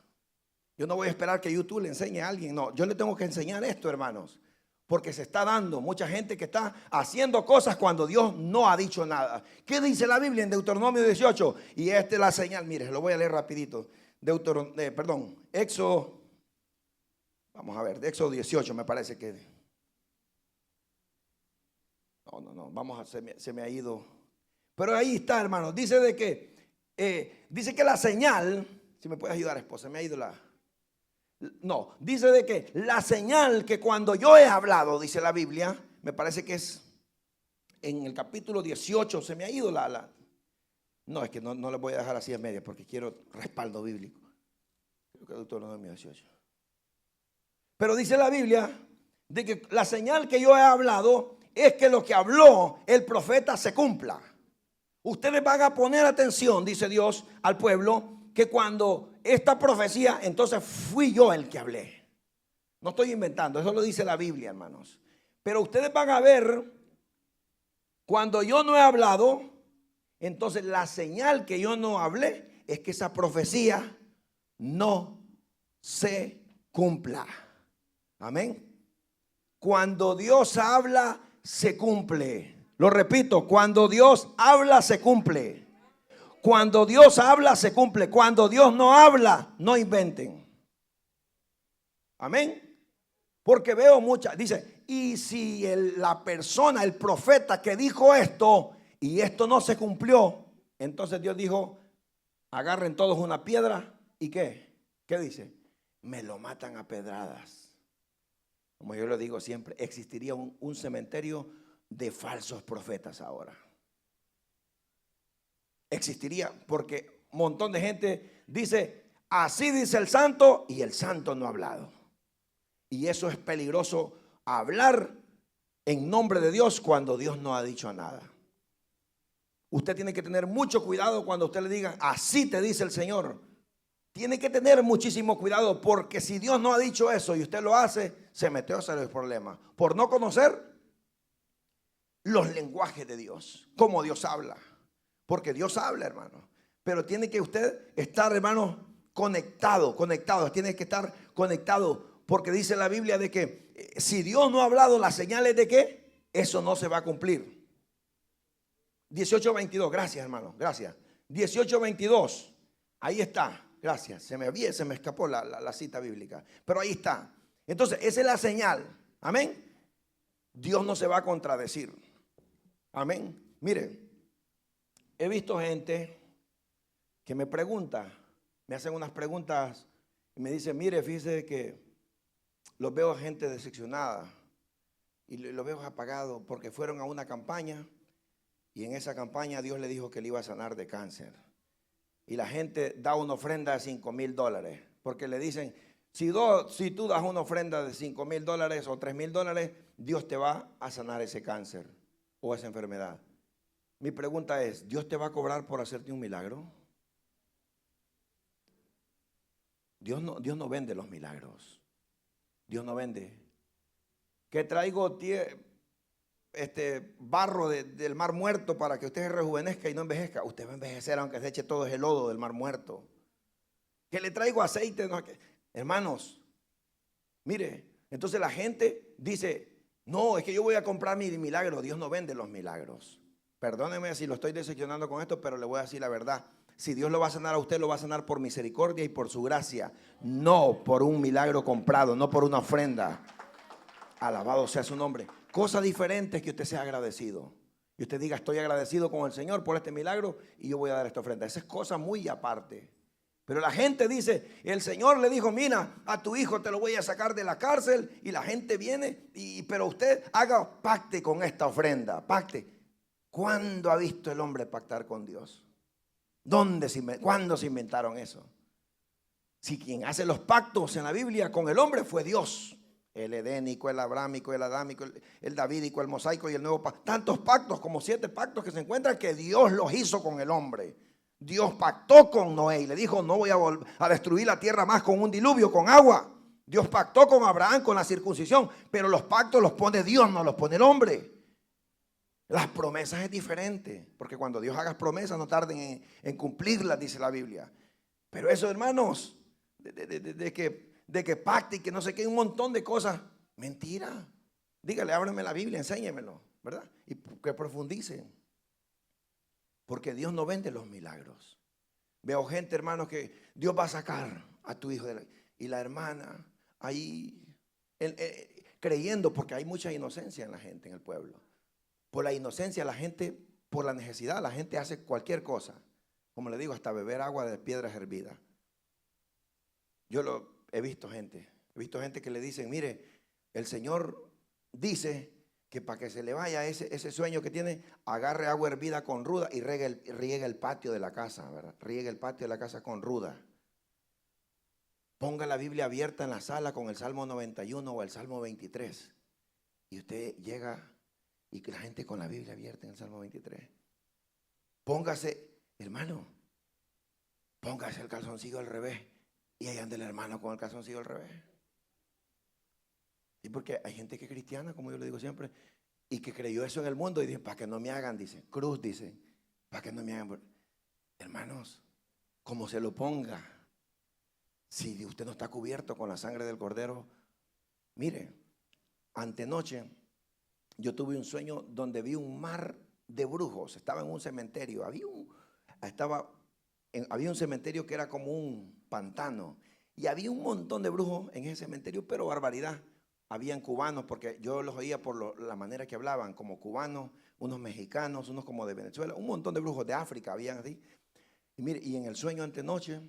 Yo no voy a esperar que YouTube le enseñe a alguien. No, yo le tengo que enseñar esto, hermanos, porque se está dando mucha gente que está haciendo cosas cuando Dios no ha dicho nada. ¿Qué dice la Biblia en Deuteronomio 18? Y esta es la señal, mire, lo voy a leer rapidito. Éxodo, vamos a ver, de Éxodo 18 me parece que. No, se me ha ido. Pero ahí está, hermanos, dice de que, dice que la señal, si me puede ayudar, esposa, me ha ido dice de que la señal que cuando yo he hablado, dice la Biblia, me parece que es en el capítulo 18, se me ha ido no, es que no le voy a dejar así a media porque quiero respaldo bíblico. Creo que Deuteronomio 18. Pero dice la Biblia de que la señal que yo he hablado es que lo que habló el profeta se cumpla. Ustedes van a poner atención, dice Dios al pueblo, que cuando esta profecía, entonces fui yo el que hablé. No estoy inventando, eso lo dice la Biblia, hermanos. Pero ustedes van a ver Cuando yo no he hablado, entonces la señal que yo no hablé es que esa profecía no se cumpla. Amén. Cuando Dios habla, se cumple. Lo repito, cuando Dios habla, se cumple. Cuando Dios habla, se cumple. Cuando Dios no habla, no inventen. Amén. Porque veo muchas, dice, y si la persona, el profeta que dijo esto, y esto no se cumplió, entonces Dios dijo, agarren todos una piedra, ¿y qué? ¿Qué dice? Me lo matan a pedradas. Como yo lo digo siempre, existiría un cementerio de falsos profetas ahora. Existiría porque un montón de gente dice, así dice el santo, y el santo no ha hablado. Y eso es peligroso, hablar en nombre de Dios cuando Dios no ha dicho nada. Usted tiene que tener mucho cuidado cuando usted le diga, así te dice el Señor. Tiene que tener muchísimo cuidado, porque si Dios no ha dicho eso y usted lo hace, se metió a serios problemas por no conocer los lenguajes de Dios, cómo Dios habla. Porque Dios habla, hermano, pero tiene que usted estar, hermano, conectado, tiene que estar conectado, porque dice la Biblia de que si Dios no ha hablado, las señales de que eso no se va a cumplir. 18:22, gracias, hermano, gracias. 18:22, ahí está. Gracias, se me escapó la cita bíblica, pero ahí está. Entonces, esa es la señal. Amén. Dios no se va a contradecir. Amén. Mire, he visto gente que me pregunta, me hacen unas preguntas y me dicen, mire, fíjese que los veo a gente decepcionada y los veo apagados porque fueron a una campaña y en esa campaña Dios le dijo que le iba a sanar de cáncer. Y la gente da una ofrenda de $5,000 porque le dicen, si tú das una ofrenda de $5,000 o $3,000, Dios te va a sanar ese cáncer o esa enfermedad. Mi pregunta es, ¿Dios te va a cobrar por hacerte un milagro? Dios no vende los milagros. Dios no vende. Que traigo barro del mar muerto para que usted se rejuvenezca y no envejezca. Usted va a envejecer aunque se eche todo ese lodo del mar muerto. Que le traigo aceite. No, hermanos, mire, entonces la gente dice, no, es que yo voy a comprar mi milagro. Dios no vende los milagros. Perdóneme si lo estoy decepcionando con esto, pero le voy a decir la verdad. Si Dios lo va a sanar a usted, lo va a sanar por misericordia y por su gracia. No por un milagro comprado, no por una ofrenda. Alabado sea su nombre. Cosa diferente es que usted sea agradecido. Y usted diga, estoy agradecido con el Señor por este milagro y yo voy a dar esta ofrenda. Esa es cosa muy aparte. Pero la gente dice, el Señor le dijo, mira, a tu hijo te lo voy a sacar de la cárcel. Y la gente viene, pero usted haga pacte con esta ofrenda. Pacte. ¿Cuándo ha visto el hombre pactar con Dios? ¿Cuándo se inventaron eso? Si quien hace los pactos en la Biblia con el hombre fue Dios. El edénico, el abrámico, el adámico, el davídico, el mosaico y el nuevo pacto. Tantos pactos, como 7 pactos que se encuentran, que Dios los hizo con el hombre. Dios pactó con Noé y le dijo, no voy a destruir la tierra más con un diluvio, con agua. Dios pactó con Abraham con la circuncisión, pero los pactos los pone Dios, no los pone el hombre. Las promesas es diferente, porque cuando Dios haga promesas no tarden en cumplirlas, dice la Biblia. Pero eso, hermanos, de que pacte y que no sé qué, un montón de cosas, mentira. Dígale, ábreme la Biblia, enséñemelo, ¿verdad? Y que profundicen. Porque Dios no vende los milagros. Veo gente, hermanos, que Dios va a sacar a tu hijo y la hermana ahí creyendo, porque hay mucha inocencia en la gente, en el pueblo. Por la inocencia, la gente, por la necesidad, la gente hace cualquier cosa. Como le digo, hasta beber agua de piedras hervidas. Yo he visto gente que le dicen, mire, el Señor dice que para que se le vaya ese sueño que tiene, agarre agua hervida con ruda y riegue el patio de la casa, ¿verdad? Riegue el patio de la casa con ruda. Ponga la Biblia abierta en la sala con el Salmo 91 o el Salmo 23. Y usted llega y que la gente con la Biblia abierta en el Salmo 23. Póngase, hermano, póngase el calzoncillo al revés. Y ahí anda el hermano con el calzoncillo al revés. Y porque hay gente que es cristiana, como yo le digo siempre, y que creyó eso en el mundo y dice, para que no me hagan, dice, cruz, dice, para que no me hagan. Hermanos, como se lo ponga, si usted no está cubierto con la sangre del Cordero, mire, antenoche yo tuve un sueño donde vi un mar de brujos. Estaba en un cementerio, había un cementerio que era como un pantano y había un montón de brujos en ese cementerio, pero barbaridad. Habían cubanos, porque yo los oía por la manera que hablaban, como cubanos, unos mexicanos, unos como de Venezuela, un montón de brujos de África habían así. Y mire, y en el sueño antenoche,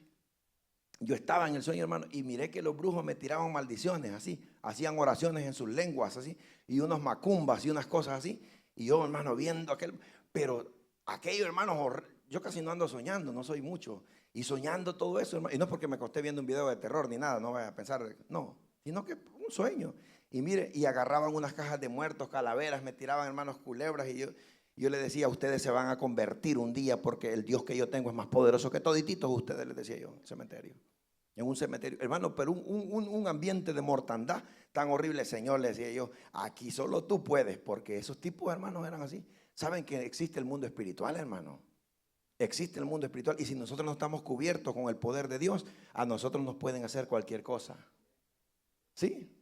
yo estaba en el sueño, hermano, y miré que los brujos me tiraban maldiciones, así, hacían oraciones en sus lenguas, así, y unos macumbas y unas cosas así, y yo, hermano, viendo pero aquello, hermano, yo casi no ando soñando, no soy mucho, y soñando todo eso, hermano, y no es porque me acosté viendo un video de terror ni nada, no vaya a pensar, no, sino que un sueño, y mire, y agarraban unas cajas de muertos, calaveras, me tiraban, hermanos, culebras, y yo le decía, ustedes se van a convertir un día porque el Dios que yo tengo es más poderoso que todititos ustedes, les decía yo, en el cementerio. En un cementerio, hermano, pero un ambiente de mortandad tan horrible, Señor, le decía yo, aquí solo tú puedes, porque esos tipos, hermanos, eran así. ¿Saben que existe el mundo espiritual, hermano? Existe el mundo espiritual, y si nosotros no estamos cubiertos con el poder de Dios, a nosotros nos pueden hacer cualquier cosa. ¿Sí?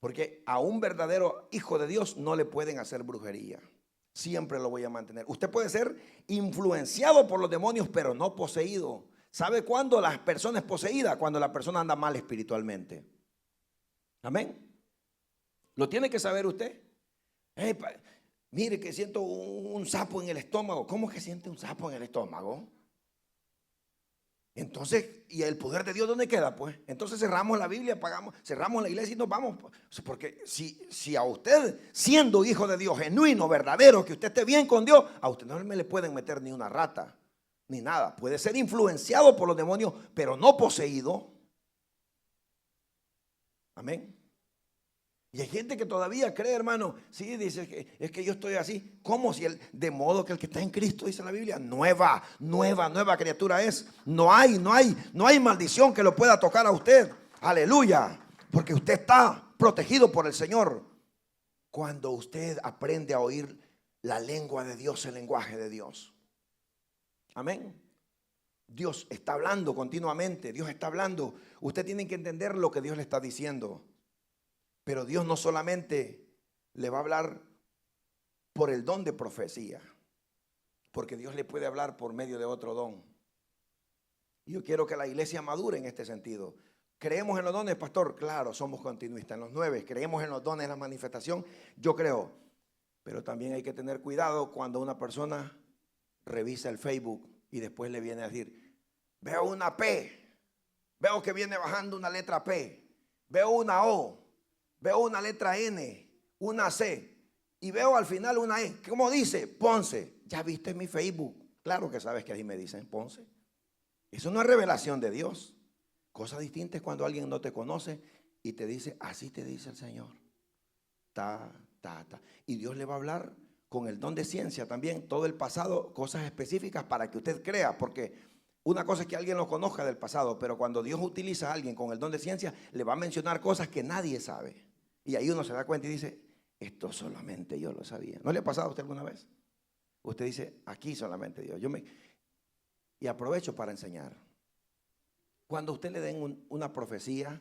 Porque a un verdadero hijo de Dios no le pueden hacer brujería. Siempre lo voy a mantener. Usted puede ser influenciado por los demonios, pero no poseído. ¿Sabe cuándo la persona es poseída? Cuando la persona anda mal espiritualmente. Amén. ¿Lo tiene que saber usted? Mire que siento un sapo en el estómago. ¿Cómo que siente un sapo en el estómago? Entonces, ¿y el poder de Dios dónde queda? Pues entonces cerramos la Biblia, cerramos la iglesia y nos vamos. Porque si a usted, siendo hijo de Dios, genuino, verdadero, que usted esté bien con Dios, a usted no le pueden meter ni una rata, ni nada. Puede ser influenciado por los demonios, pero no poseído. Amén. Y hay gente que todavía cree, hermano, sí, dice que es que yo estoy así. ¿Cómo? Si de modo que el que está en Cristo, dice la Biblia, nueva criatura es. No hay maldición que lo pueda tocar a usted. Aleluya. Porque usted está protegido por el Señor. Cuando usted aprende a oír la lengua de Dios, el lenguaje de Dios. Amén. Dios está hablando continuamente. Dios está hablando. Usted tiene que entender lo que Dios le está diciendo. Pero Dios no solamente le va a hablar por el don de profecía, porque Dios le puede hablar por medio de otro don. Y yo quiero que la iglesia madure en este sentido. ¿Creemos en los dones, pastor? Claro, somos continuistas en los 9. ¿Creemos en los dones, en la manifestación? Yo creo. Pero también hay que tener cuidado cuando una persona revisa el Facebook y después le viene a decir, veo una P, veo que viene bajando una letra P, veo una O, veo una letra N, una C y veo al final una E. ¿Cómo dice? Ponce. ¿Ya viste mi Facebook? Claro que sabes que ahí me dicen Ponce. Eso no es revelación de Dios. Cosa distinta es cuando alguien no te conoce y te dice, así te dice el Señor. Y Dios le va a hablar con el don de ciencia también, todo el pasado, cosas específicas para que usted crea, porque una cosa es que alguien lo conozca del pasado, pero cuando Dios utiliza a alguien con el don de ciencia, le va a mencionar cosas que nadie sabe. Y ahí uno se da cuenta y dice, esto solamente yo lo sabía. ¿No le ha pasado a usted alguna vez? Usted dice, aquí solamente Dios. Y aprovecho para enseñar. Cuando a usted le den una profecía,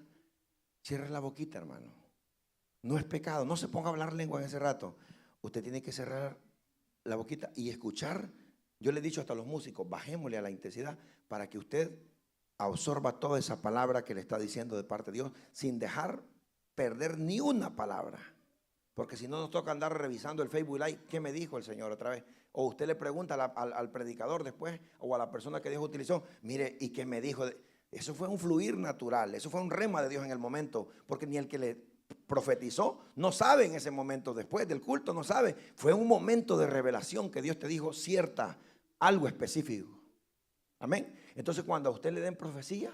cierre la boquita, hermano. No es pecado, no se ponga a hablar lengua en ese rato. Usted tiene que cerrar la boquita y escuchar. Yo le he dicho hasta a los músicos, bajémosle a la intensidad para que usted absorba toda esa palabra que le está diciendo de parte de Dios sin dejar perder ni una palabra, porque si no nos toca andar revisando el Facebook Live, ¿qué me dijo el Señor otra vez? O usted le pregunta al predicador después o a la persona que Dios utilizó, mire, ¿y qué me dijo? Eso fue un fluir natural, eso fue un rema de Dios en el momento, porque ni el que le profetizó no sabe en ese momento, después del culto no sabe, fue un momento de revelación que Dios te dijo algo específico. Amén. Entonces cuando a usted le den profecía,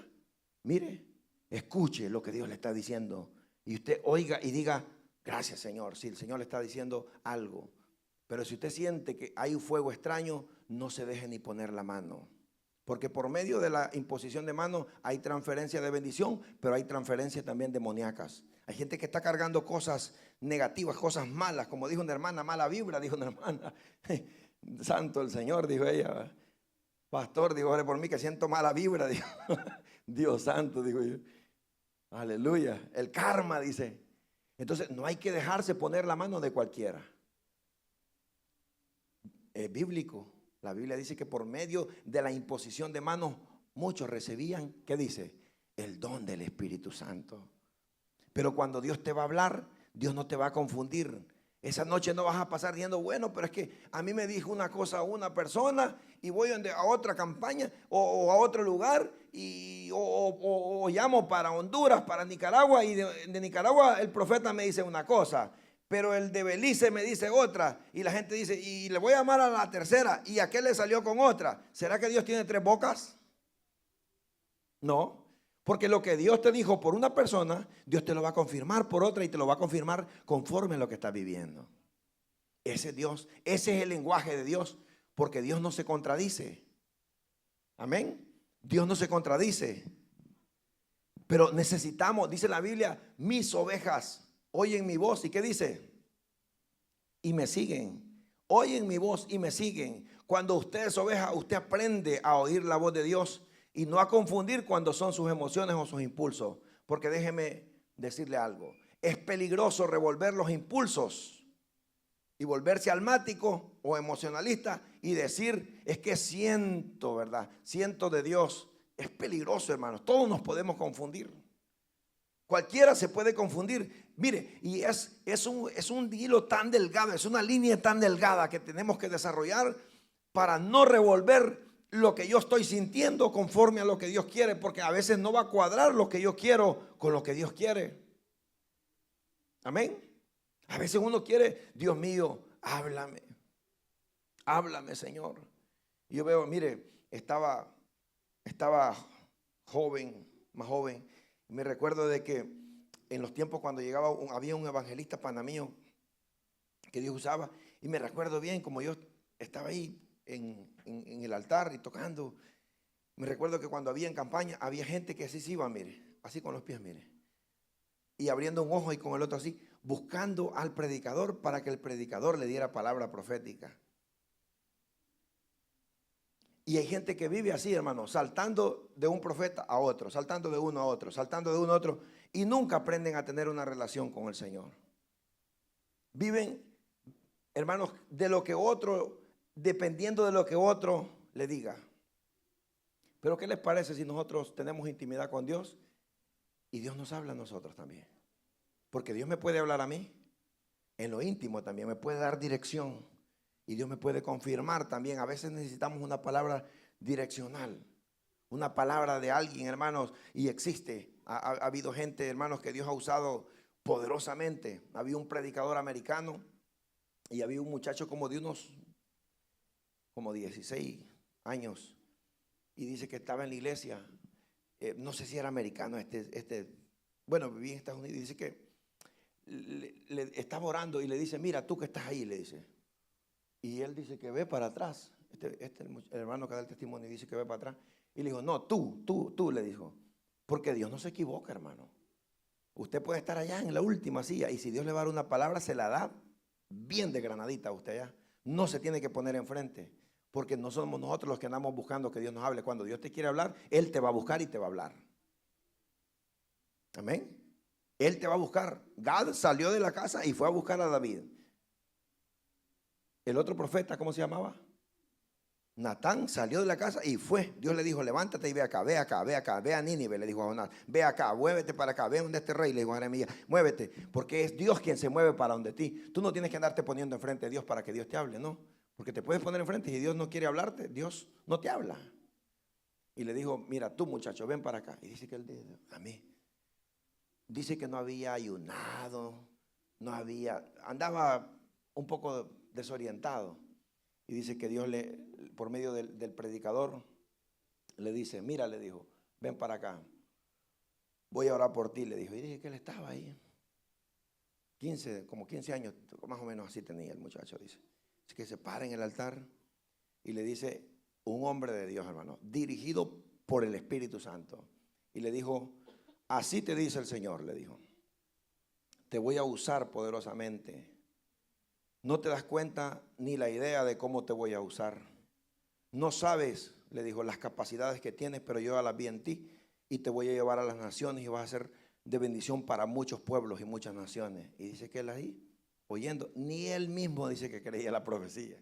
mire, escuche lo que Dios le está diciendo. Y usted oiga y diga, gracias Señor, si el Señor le está diciendo algo. Pero si usted siente que hay un fuego extraño, no se deje ni poner la mano. Porque por medio de la imposición de mano hay transferencia de bendición, pero hay transferencia también demoníacas. Hay gente que está cargando cosas negativas, cosas malas, como dijo una hermana, mala vibra, dijo una hermana. Santo el Señor, dijo ella. Pastor, dijo, ore por mí que siento mala vibra, dijo. Dios santo, dijo yo. Aleluya. El karma, dice. Entonces, no hay que dejarse poner la mano de cualquiera. Es bíblico. La Biblia dice que por medio de la imposición de manos, muchos recibían, ¿qué dice? El don del Espíritu Santo. Pero cuando Dios te va a hablar, Dios no te va a confundir. Esa noche no vas a pasar diciendo, bueno, pero es que a mí me dijo una cosa una persona y voy a otra campaña o a otro lugar o llamo para Honduras, para Nicaragua y de Nicaragua el profeta me dice una cosa, pero el de Belice me dice otra y la gente dice, y le voy a llamar a la tercera y aquel le salió con otra. ¿Será que Dios tiene tres bocas? No. Porque lo que Dios te dijo por una persona, Dios te lo va a confirmar por otra y te lo va a confirmar conforme a lo que estás viviendo. Ese es Dios, ese es el lenguaje de Dios, porque Dios no se contradice. Amén. Dios no se contradice. Pero necesitamos, dice la Biblia, mis ovejas oyen mi voz. ¿Y qué dice? Y me siguen. Oyen mi voz y me siguen. Cuando usted es oveja, usted aprende a oír la voz de Dios. Y no a confundir cuando son sus emociones o sus impulsos. Porque déjeme decirle algo. Es peligroso revolver los impulsos y volverse almático o emocionalista y decir, es que siento, ¿verdad? Siento de Dios. Es peligroso, hermanos. Todos nos podemos confundir. Cualquiera se puede confundir. Mire, y es un hilo tan delgado, es una línea tan delgada que tenemos que desarrollar para no revolver lo que yo estoy sintiendo conforme a lo que Dios quiere, porque a veces no va a cuadrar lo que yo quiero con lo que Dios quiere. Amén. A veces uno quiere, Dios mío, háblame, háblame, Señor. Y yo veo, mire, estaba joven, más joven, y me recuerdo de que en los tiempos cuando llegaba, había un evangelista panameño que Dios usaba, y me recuerdo bien como yo estaba ahí en el altar y tocando. Me recuerdo que cuando había en campaña, había gente que así se iba, mire, así con los pies, mire, y abriendo un ojo y con el otro así, buscando al predicador para que el predicador le diera palabra profética. Y hay gente que vive así, hermano, saltando de un profeta a otro, saltando de uno a otro, saltando de uno a otro, y nunca aprenden a tener una relación con el Señor. Viven, hermanos, de lo que otro, dependiendo de lo que otro le diga. Pero ¿qué les parece si nosotros tenemos intimidad con Dios y Dios nos habla a nosotros también? Porque Dios me puede hablar a mí en lo íntimo también, me puede dar dirección y Dios me puede confirmar también. A veces necesitamos una palabra direccional, una palabra de alguien, hermanos, y existe. Ha habido gente, hermanos, que Dios ha usado poderosamente. Había un predicador americano y había un muchacho como de unos 16 años y dice que estaba en la iglesia, no sé si era americano, bueno, vivía en Estados Unidos, y dice que le estaba orando y le dice, mira, tú que estás ahí, le dice. Y él dice que ve para atrás. El hermano que da el testimonio dice que ve para atrás. Y le dijo, no, tú, le dijo. Porque Dios no se equivoca, hermano. Usted puede estar allá en la última silla y si Dios le va a dar una palabra, se la da bien de granadita a usted allá. No se tiene que poner enfrente. Porque no somos nosotros los que andamos buscando que Dios nos hable. Cuando Dios te quiere hablar, Él te va a buscar y te va a hablar. Amén. Él te va a buscar. Gad salió de la casa y fue a buscar a David. El otro profeta, ¿cómo se llamaba? Natán salió de la casa y fue. Dios le dijo, levántate y ve acá, ve acá, ve acá, ve a Nínive, le dijo a Jonás, ve acá, muévete para acá, ve donde este rey, le dijo a Jeremías, muévete, porque es Dios quien se mueve para donde ti. Tú no tienes que andarte poniendo enfrente de Dios para que Dios te hable, no. Porque te puedes poner enfrente y si Dios no quiere hablarte, Dios no te habla. Y le dijo, mira, tú muchacho, ven para acá. Y dice que él dijo, a mí. Dice que no había ayunado, andaba un poco desorientado. Y dice que Dios por medio del predicador, le dice, mira, le dijo, ven para acá, voy a orar por ti, le dijo. Y dije que él estaba ahí, como 15 años, más o menos así tenía el muchacho, dice. Así que se para en el altar y le dice, un hombre de Dios, hermano, dirigido por el Espíritu Santo. Y le dijo, así te dice el Señor, le dijo. te voy a usar poderosamente. No te das cuenta ni la idea de cómo te voy a usar. No sabes, le dijo, las capacidades que tienes, pero yo las vi en ti y te voy a llevar a las naciones y vas a ser de bendición para muchos pueblos y muchas naciones. Y dice que él ahí, oyendo, ni él mismo dice que creía la profecía.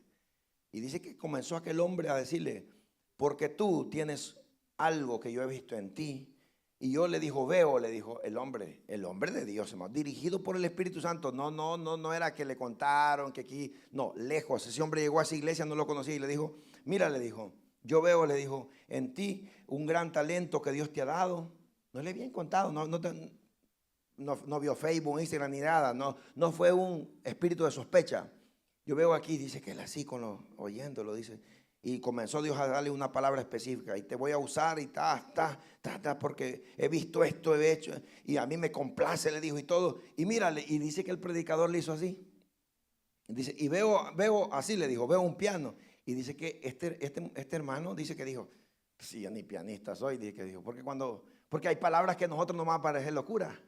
Y dice que comenzó aquel hombre a decirle, porque tú tienes algo que yo he visto en ti. Y yo le dijo, veo, le dijo el hombre de Dios, hermano, dirigido por el Espíritu Santo. No era que le contaron que aquí, no, lejos. Ese hombre llegó a esa iglesia, no lo conocía y le dijo, mira, le dijo, yo veo, le dijo, en ti un gran talento que Dios te ha dado. No le habían contado, no vio Facebook, Instagram ni nada, no fue un espíritu de sospecha. Yo veo aquí, dice que él así, oyéndolo, dice, y comenzó Dios a darle una palabra específica, y te voy a usar, y porque he visto esto, he hecho, y a mí me complace, le dijo, y todo. Y mírale, y dice que el predicador le hizo así. Dice, y veo así, le dijo, veo un piano. Y dice que este hermano dice que dijo, sí, yo ni pianista soy, dice que dijo, porque hay palabras que a nosotros nos van a parecer locura.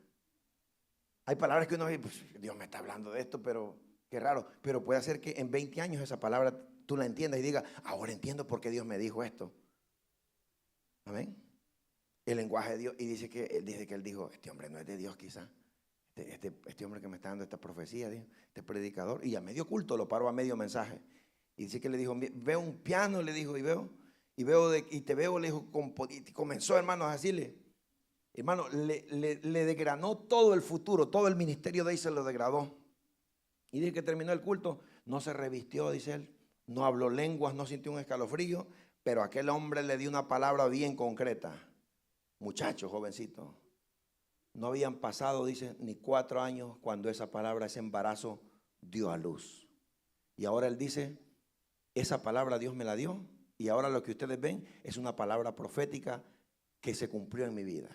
Hay palabras que uno dice, pues, Dios me está hablando de esto, pero qué raro. Pero puede ser que en 20 años esa palabra tú la entiendas y digas, ahora entiendo por qué Dios me dijo esto. Amén. El lenguaje de Dios. Y dice que él dijo, este hombre no es de Dios quizá. Este hombre que me está dando esta profecía, dijo, este predicador. Y a medio culto lo paró a medio mensaje. Y dice que le dijo, veo un piano, le dijo, y te veo, le dijo, y comenzó, hermanos, a decirle. Hermano, le degranó todo el futuro, todo el ministerio de ahí se lo degradó. Y dice que terminó el culto, no se revistió, dice él, no habló lenguas, no sintió un escalofrío, pero aquel hombre le dio una palabra bien concreta. Muchacho, jovencito, no habían pasado, dice, ni 4 años cuando esa palabra, ese embarazo, dio a luz. Y ahora él dice, esa palabra Dios me la dio, y ahora lo que ustedes ven es una palabra profética que se cumplió en mi vida.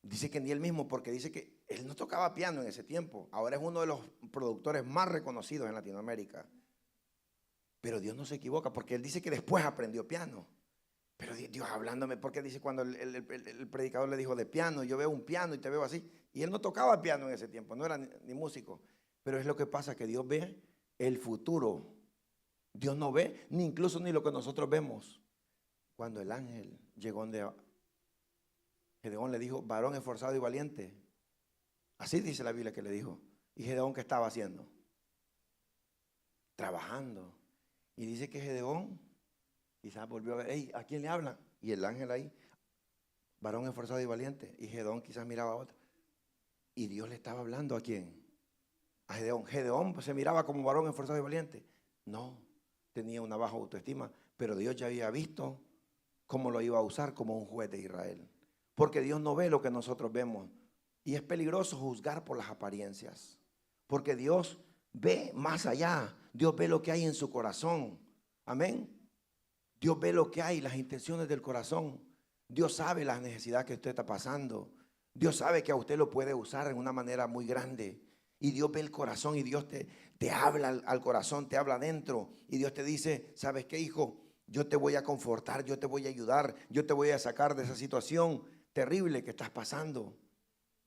Dice que ni él mismo, porque dice que él no tocaba piano en ese tiempo. Ahora es uno de los productores más reconocidos en Latinoamérica. Pero Dios no se equivoca, porque él dice que después aprendió piano. Pero Dios hablándome, porque dice cuando el predicador le dijo de piano, yo veo un piano y te veo así. Y él no tocaba piano en ese tiempo, no era ni músico. Pero es lo que pasa, que Dios ve el futuro. Dios no ve ni incluso ni lo que nosotros vemos. Cuando el ángel llegó donde Gedeón, le dijo, varón esforzado y valiente. Así dice la Biblia que le dijo. ¿Y Gedeón qué estaba haciendo? Trabajando. Y dice que Gedeón quizás volvió a ver, hey, ¿a quién le habla? Y el ángel ahí, varón esforzado y valiente. Y Gedeón quizás miraba a otro. Y Dios le estaba hablando ¿a quién? A Gedeón. Gedeón pues, se miraba como varón esforzado y valiente. No, tenía una baja autoestima, pero Dios ya había visto cómo lo iba a usar como un juez de Israel. Porque Dios no ve lo que nosotros vemos. Y es peligroso juzgar por las apariencias. Porque Dios ve más allá. Dios ve lo que hay en su corazón. Amén. Dios ve lo que hay, las intenciones del corazón. Dios sabe las necesidades que usted está pasando. Dios sabe que a usted lo puede usar en una manera muy grande. Y Dios ve el corazón y Dios te habla al corazón, te habla adentro. Y Dios te dice, ¿sabes qué, hijo? Yo te voy a confortar, yo te voy a ayudar, yo te voy a sacar de esa situación terrible que estás pasando.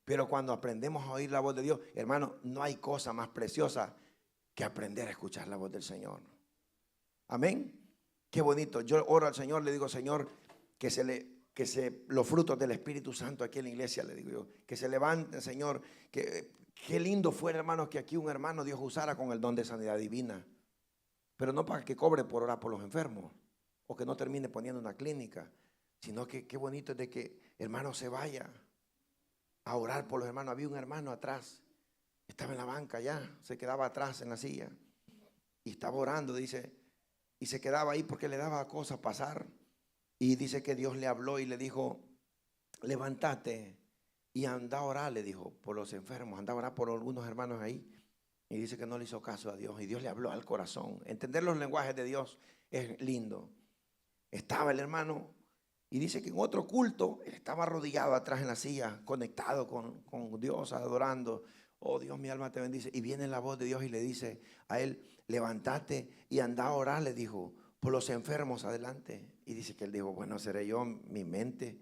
Pero cuando aprendemos a oír la voz de Dios, hermano, no hay cosa más preciosa que aprender a escuchar la voz del Señor. Amén. Qué bonito. Yo oro al Señor, le digo, Señor, los frutos del Espíritu Santo aquí en la iglesia, le digo yo, que se levanten, Señor. Qué lindo fuera, hermanos, que aquí un hermano Dios usara con el don de sanidad divina. Pero no para que cobre por orar por los enfermos o que no termine poniendo una clínica, sino que qué bonito es de que hermano se vaya a orar por los hermanos. Había un hermano atrás, estaba en la banca ya, se quedaba atrás en la silla y estaba orando, dice, y se quedaba ahí porque le daba cosas pasar. Y dice que Dios le habló y le dijo, levántate y anda a orar, le dijo, por los enfermos, anda a orar por algunos hermanos ahí. Y dice que no le hizo caso a Dios y Dios le habló al corazón. Entender los lenguajes de Dios es lindo. Estaba el hermano y dice que en otro culto él estaba arrodillado atrás en la silla, conectado con Dios, adorando. Oh Dios, mi alma te bendice. Y viene la voz de Dios y le dice a él, levántate y anda a orar, le dijo, por los enfermos adelante. Y dice que él dijo, bueno, seré yo, mi mente,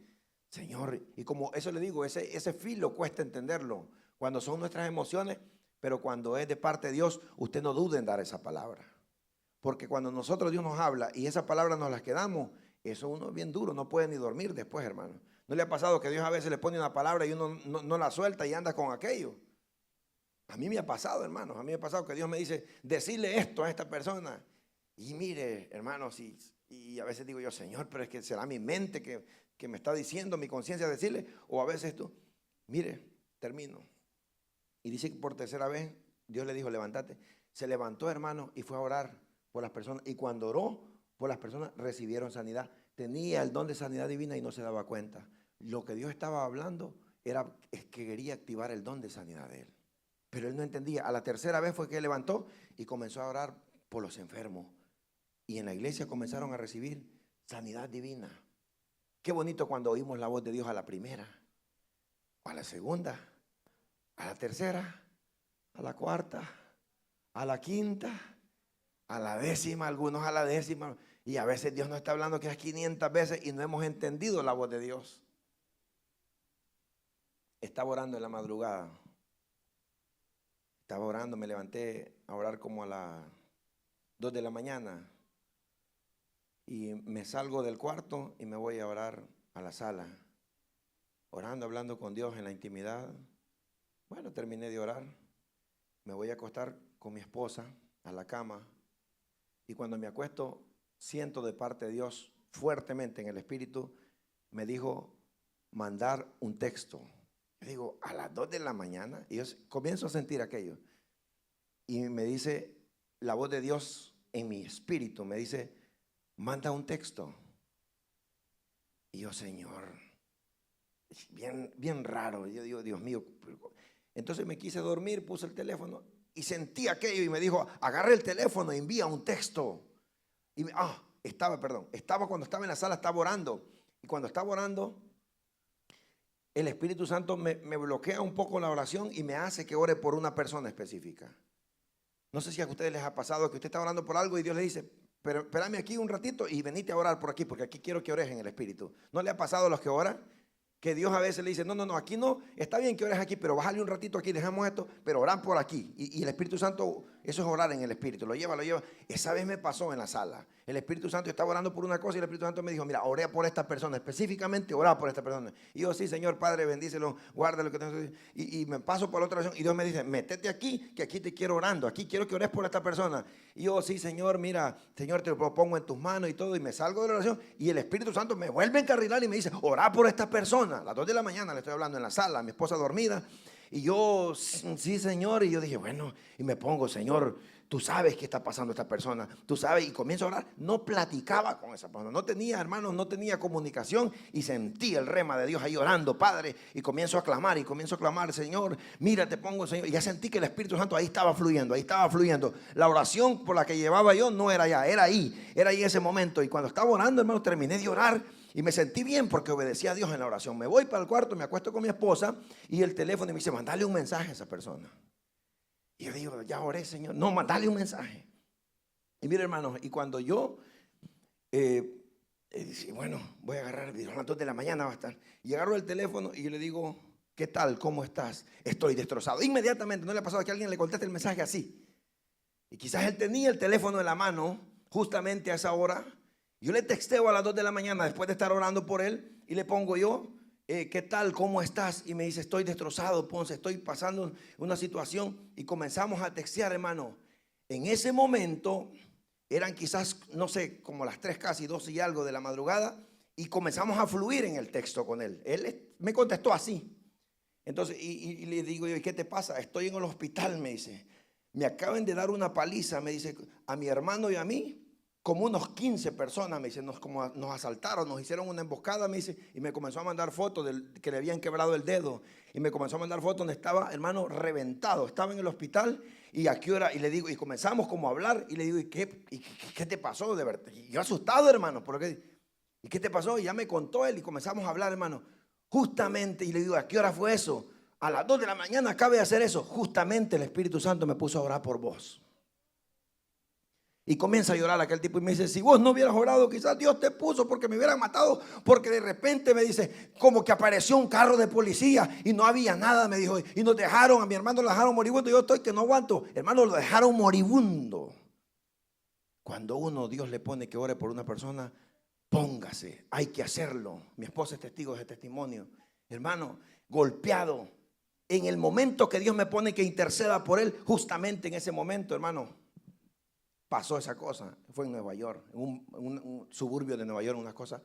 Señor. Y como eso le digo, ese filo cuesta entenderlo. cuando son nuestras emociones, pero cuando es de parte de Dios, usted no dude en dar esa palabra. Porque cuando nosotros Dios nos habla y esa palabra nos la quedamos, eso uno es bien duro, no puede ni dormir después, hermano. ¿No le ha pasado que Dios a veces le pone una palabra y uno no la suelta y anda con aquello? A mí me ha pasado, hermanos, a mí me ha pasado que Dios me dice, decirle esto a esta persona. Y mire, hermanos, y a veces digo yo, Señor, pero es que será mi mente que me está diciendo, mi conciencia decirle, o a veces tú, mire, termino. Y dice que por tercera vez Dios le dijo, levántate. Se levantó, hermano, y fue a orar por las personas. Y cuando oró por las personas, recibieron sanidad. Tenía el don de sanidad divina y no se daba cuenta. Lo que Dios estaba hablando es que quería activar el don de sanidad de él. Pero él no entendía. A la tercera vez fue que él levantó y comenzó a orar por los enfermos. Y en la iglesia comenzaron a recibir sanidad divina. Qué bonito cuando oímos la voz de Dios a la primera, a la segunda, a la tercera, a la cuarta, a la quinta, a la décima, algunos a la décima. Y a veces Dios nos está hablando que es 500 veces y no hemos entendido la voz de Dios. Estaba orando en la madrugada. Estaba orando, me levanté a orar como a las 2 de la mañana. Y me salgo del cuarto y me voy a orar a la sala. Orando, hablando con Dios en la intimidad. Bueno, terminé de orar. Me voy a acostar con mi esposa a la cama. Y cuando me acuesto, siento de parte de Dios fuertemente en el espíritu, me dijo mandar un texto. Yo digo, a las 2 de la mañana, y yo comienzo a sentir aquello. Y me dice la voz de Dios en mi espíritu, me dice, manda un texto. Y yo, Señor, bien raro. Yo digo, Dios mío. Entonces me quise dormir, puse el teléfono y sentí aquello y me dijo, agarra el teléfono y envía un texto. Y estaba cuando estaba en la sala, estaba orando. Y cuando estaba orando, el Espíritu Santo me bloquea un poco la oración y me hace que ore por una persona específica. No sé si a ustedes les ha pasado que usted está orando por algo y Dios le dice, pero espérame aquí un ratito y venite a orar por aquí, porque aquí quiero que ores en el Espíritu. ¿No le ha pasado a los que oran? Que Dios a veces le dice, no, aquí no, está bien que ores aquí, pero bájale un ratito aquí, dejamos esto, pero oran por aquí. Y el Espíritu Santo, eso es orar en el Espíritu, lo lleva. Esa vez me pasó en la sala. El Espíritu Santo estaba orando por una cosa y el Espíritu Santo me dijo, mira, oré por esta persona, específicamente orar por esta persona. Y yo, sí, Señor, Padre, bendícelo, guárdalo. Y me paso por la otra oración y Dios me dice, métete aquí, que aquí te quiero orando, aquí quiero que ores por esta persona. Y yo, sí, Señor, mira, Señor, te lo propongo en tus manos y todo, y me salgo de la oración y el Espíritu Santo me vuelve a encarrilar y me dice, orá por esta persona. A las 2 de la mañana le estoy hablando en la sala, mi esposa dormida. Y yo, sí, Señor. Y yo dije, bueno, y me pongo, Señor, tú sabes qué está pasando esta persona, tú sabes. Y comienzo a orar. No platicaba con esa persona, no tenía, hermanos, no tenía comunicación. Y sentí el rema de Dios ahí orando, Padre. Y comienzo a clamar, Señor, mira, te pongo, Señor. Y ya sentí que el Espíritu Santo ahí estaba fluyendo, La oración por la que llevaba yo no era allá, era ahí ese momento. Y cuando estaba orando, hermano, terminé de orar. Y me sentí bien porque obedecía a Dios en la oración. Me voy para el cuarto, me acuesto con mi esposa y el teléfono y me dice, mandale un mensaje a esa persona. Y yo digo, ya oré, Señor. No, mandale un mensaje. Y mire, hermanos, y cuando yo, bueno, voy a agarrar, a las 2 de la mañana va a estar. Y agarro el teléfono y yo le digo, ¿qué tal? ¿Cómo estás? Estoy destrozado. Inmediatamente, ¿no le ha pasado que alguien le conteste el mensaje así? Y quizás él tenía el teléfono en la mano justamente a esa hora. Yo le texteo a las 2 de la mañana después de estar orando por él y le pongo yo, ¿qué tal? ¿Cómo estás? Y me dice, estoy destrozado, Ponce, estoy pasando una situación. Y comenzamos a textear, hermano. En ese momento eran quizás, no sé, como las 3 casi 12 y algo de la madrugada, y comenzamos a fluir en el texto con él. Él me contestó así. Entonces, y le digo yo, ¿y qué te pasa? Estoy en el hospital, me dice. Me acaban de dar una paliza, me dice, a mi hermano y a mí. Como unos 15 personas, me dice, nos asaltaron, nos hicieron una emboscada, me dice, y me comenzó a mandar fotos de que le habían quebrado el dedo, y me comenzó a mandar fotos donde estaba, hermano, reventado, estaba en el hospital, y a qué hora, y le digo, y comenzamos como a hablar, y le digo, ¿y qué te pasó de verdad? Y yo asustado, hermano, ¿y qué te pasó? Y ya me contó él, y comenzamos a hablar, hermano, justamente, y le digo, ¿a qué hora fue eso? A las 2 de la mañana acabé de hacer eso, justamente el Espíritu Santo me puso a orar por vos. Y comienza a llorar aquel tipo y me dice, si vos no hubieras orado, quizás Dios te puso porque me hubieran matado. Porque de repente me dice, como que apareció un carro de policía y no había nada, me dijo. Y nos dejaron, a mi hermano lo dejaron moribundo. Yo estoy que no aguanto. Hermano, lo dejaron moribundo. Cuando Dios le pone que ore por una persona, póngase, hay que hacerlo. Mi esposa es testigo de ese testimonio. Hermano, golpeado. En el momento que Dios me pone que interceda por él, justamente en ese momento, hermano, pasó esa cosa. Fue en Nueva York, en un suburbio de Nueva York, una cosa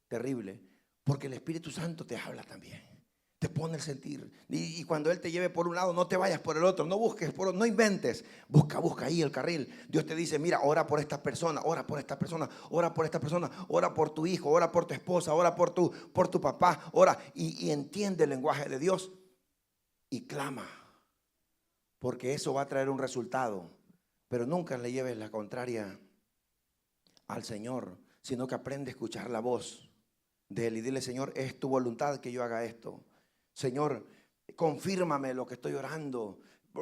terrible. Porque el Espíritu Santo te habla también, te pone el sentir. Y cuando Él te lleve por un lado, no te vayas por el otro, no busques, no inventes. Busca ahí el carril. Dios te dice, mira, ora por esta persona, ora por esta persona, ora por esta persona, ora por tu hijo, ora por tu esposa, ora por tu papá, ora. Y entiende el lenguaje de Dios y clama. Porque eso va a traer un resultado. Pero nunca le lleves la contraria al Señor, sino que aprende a escuchar la voz de Él y dile, Señor, es tu voluntad que yo haga esto. Señor, confírmame lo que estoy orando.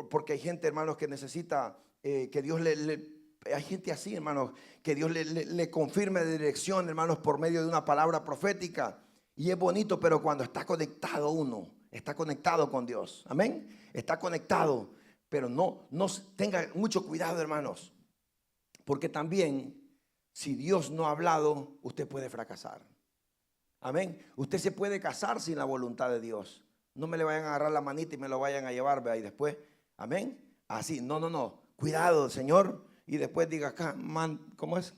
Porque hay gente, hermanos, que necesita que Dios hay gente así, hermanos, que Dios le confirme de dirección, hermanos, por medio de una palabra profética. Y es bonito, pero cuando está conectado uno, está conectado con Dios. Amén. Está conectado. Pero no tenga mucho cuidado, hermanos, porque también si Dios no ha hablado, usted puede fracasar. Amén. Usted se puede casar sin la voluntad de Dios. No me le vayan a agarrar la manita y me lo vayan a llevar, vea, y después, amén. Así, no. Cuidado, Señor. Y después diga, ¿cómo es?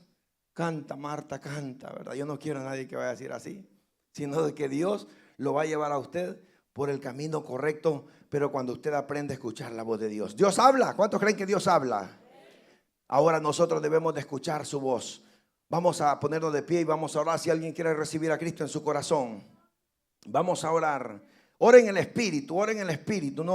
Canta, Marta, canta, ¿verdad? Yo no quiero a nadie que vaya a decir así, sino de que Dios lo va a llevar a usted por el camino correcto. Pero cuando usted aprende a escuchar la voz de Dios. Dios habla. ¿Cuántos creen que Dios habla? Ahora nosotros debemos de escuchar su voz. Vamos a ponernos de pie y vamos a orar. Si alguien quiere recibir a Cristo en su corazón, vamos a orar. Ore en el Espíritu, no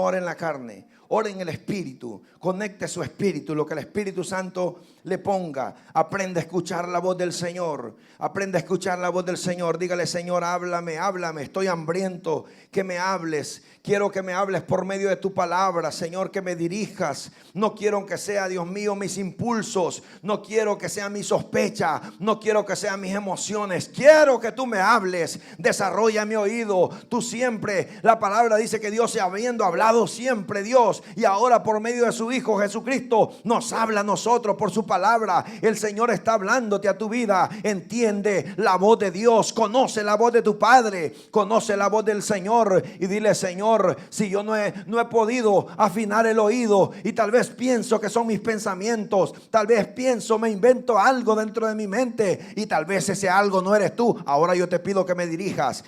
ore en la carne. Ore en el Espíritu, conecte su espíritu, lo que el Espíritu Santo le ponga. Aprende a escuchar la voz del Señor. Aprende a escuchar la voz del Señor. Dígale, Señor, háblame, estoy hambriento, que me hables. Quiero que me hables por medio de tu palabra, Señor, que me dirijas. No quiero que sea, Dios mío, mis impulsos. No quiero que sea mi sospecha. No quiero que sean mis emociones. Quiero que tú me hables. Desarrolla mi oído. Tú siempre, la palabra dice que Dios, habiendo hablado siempre, Dios, y ahora por medio de su Hijo Jesucristo, nos habla a nosotros por su palabra. El Señor está hablándote a tu vida. Entiende la voz de Dios. Conoce la voz de tu Padre. Conoce la voz del Señor. Y dile, Señor, si yo no he podido afinar el oído y tal vez pienso que son mis pensamientos, tal vez me invento algo dentro de mi mente y tal vez ese algo no eres tú. Ahora yo te pido que me dirijas.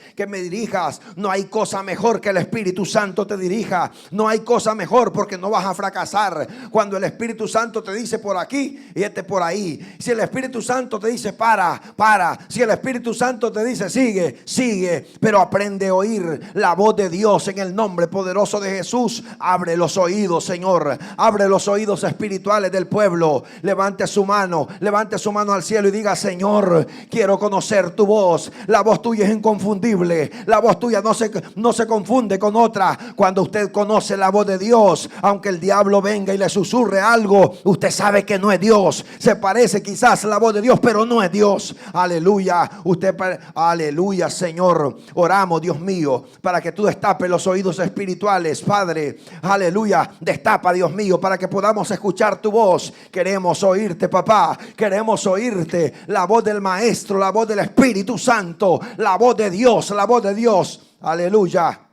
No hay cosa mejor que el Espíritu Santo te dirija. No hay cosa mejor, porque no vas a fracasar. Cuando el Espíritu Santo te dice por aquí y por ahí. Si el Espíritu Santo te dice para. Si el Espíritu Santo te dice sigue. Pero aprende a oír la voz de Dios en el nombre poderoso de Jesús. Abre los oídos, Señor. Abre los oídos espirituales del pueblo. Levante su mano al cielo y diga, Señor, quiero conocer tu voz. La voz tuya es inconfundible. La voz tuya no se confunde con otra. Cuando usted conoce la voz de Dios, aunque el diablo venga y le susurre algo, usted sabe que no es Dios. Se parece quizás a la voz de Dios, pero no es Dios. Aleluya. Aleluya, Señor. Oramos, Dios mío, para que tú destapes los oídos espirituales, Padre. Aleluya. Destapa, Dios mío, para que podamos escuchar tu voz. Queremos oírte, papá. Queremos oírte. La voz del Maestro, la voz del Espíritu Santo, la voz de Dios, Aleluya.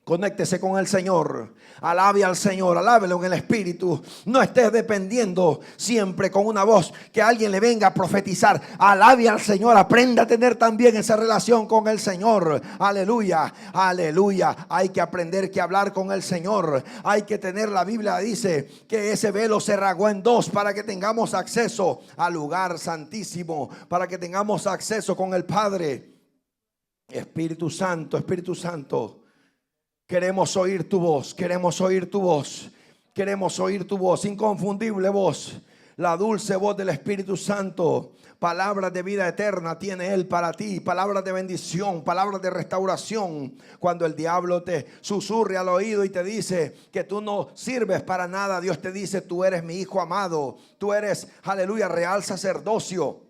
Conéctese con el Señor. Alabe al Señor, alábelo en el Espíritu. No estés dependiendo siempre con una voz que alguien le venga a profetizar. Alabe al Señor, aprenda a tener también esa relación con el Señor. Aleluya, aleluya. Hay que aprender que hablar con el Señor. Hay que tener, la Biblia dice que ese velo se rasgó en dos para que tengamos acceso al lugar santísimo, para que tengamos acceso con el Padre. Espíritu Santo, Espíritu Santo. Queremos oír tu voz, inconfundible voz. La dulce voz del Espíritu Santo. Palabras de vida eterna tiene Él para ti. Palabras de bendición, palabras de restauración. Cuando el diablo te susurre al oído y te dice que tú no sirves para nada, Dios te dice: tú eres mi hijo amado. Tú eres, aleluya, real sacerdocio,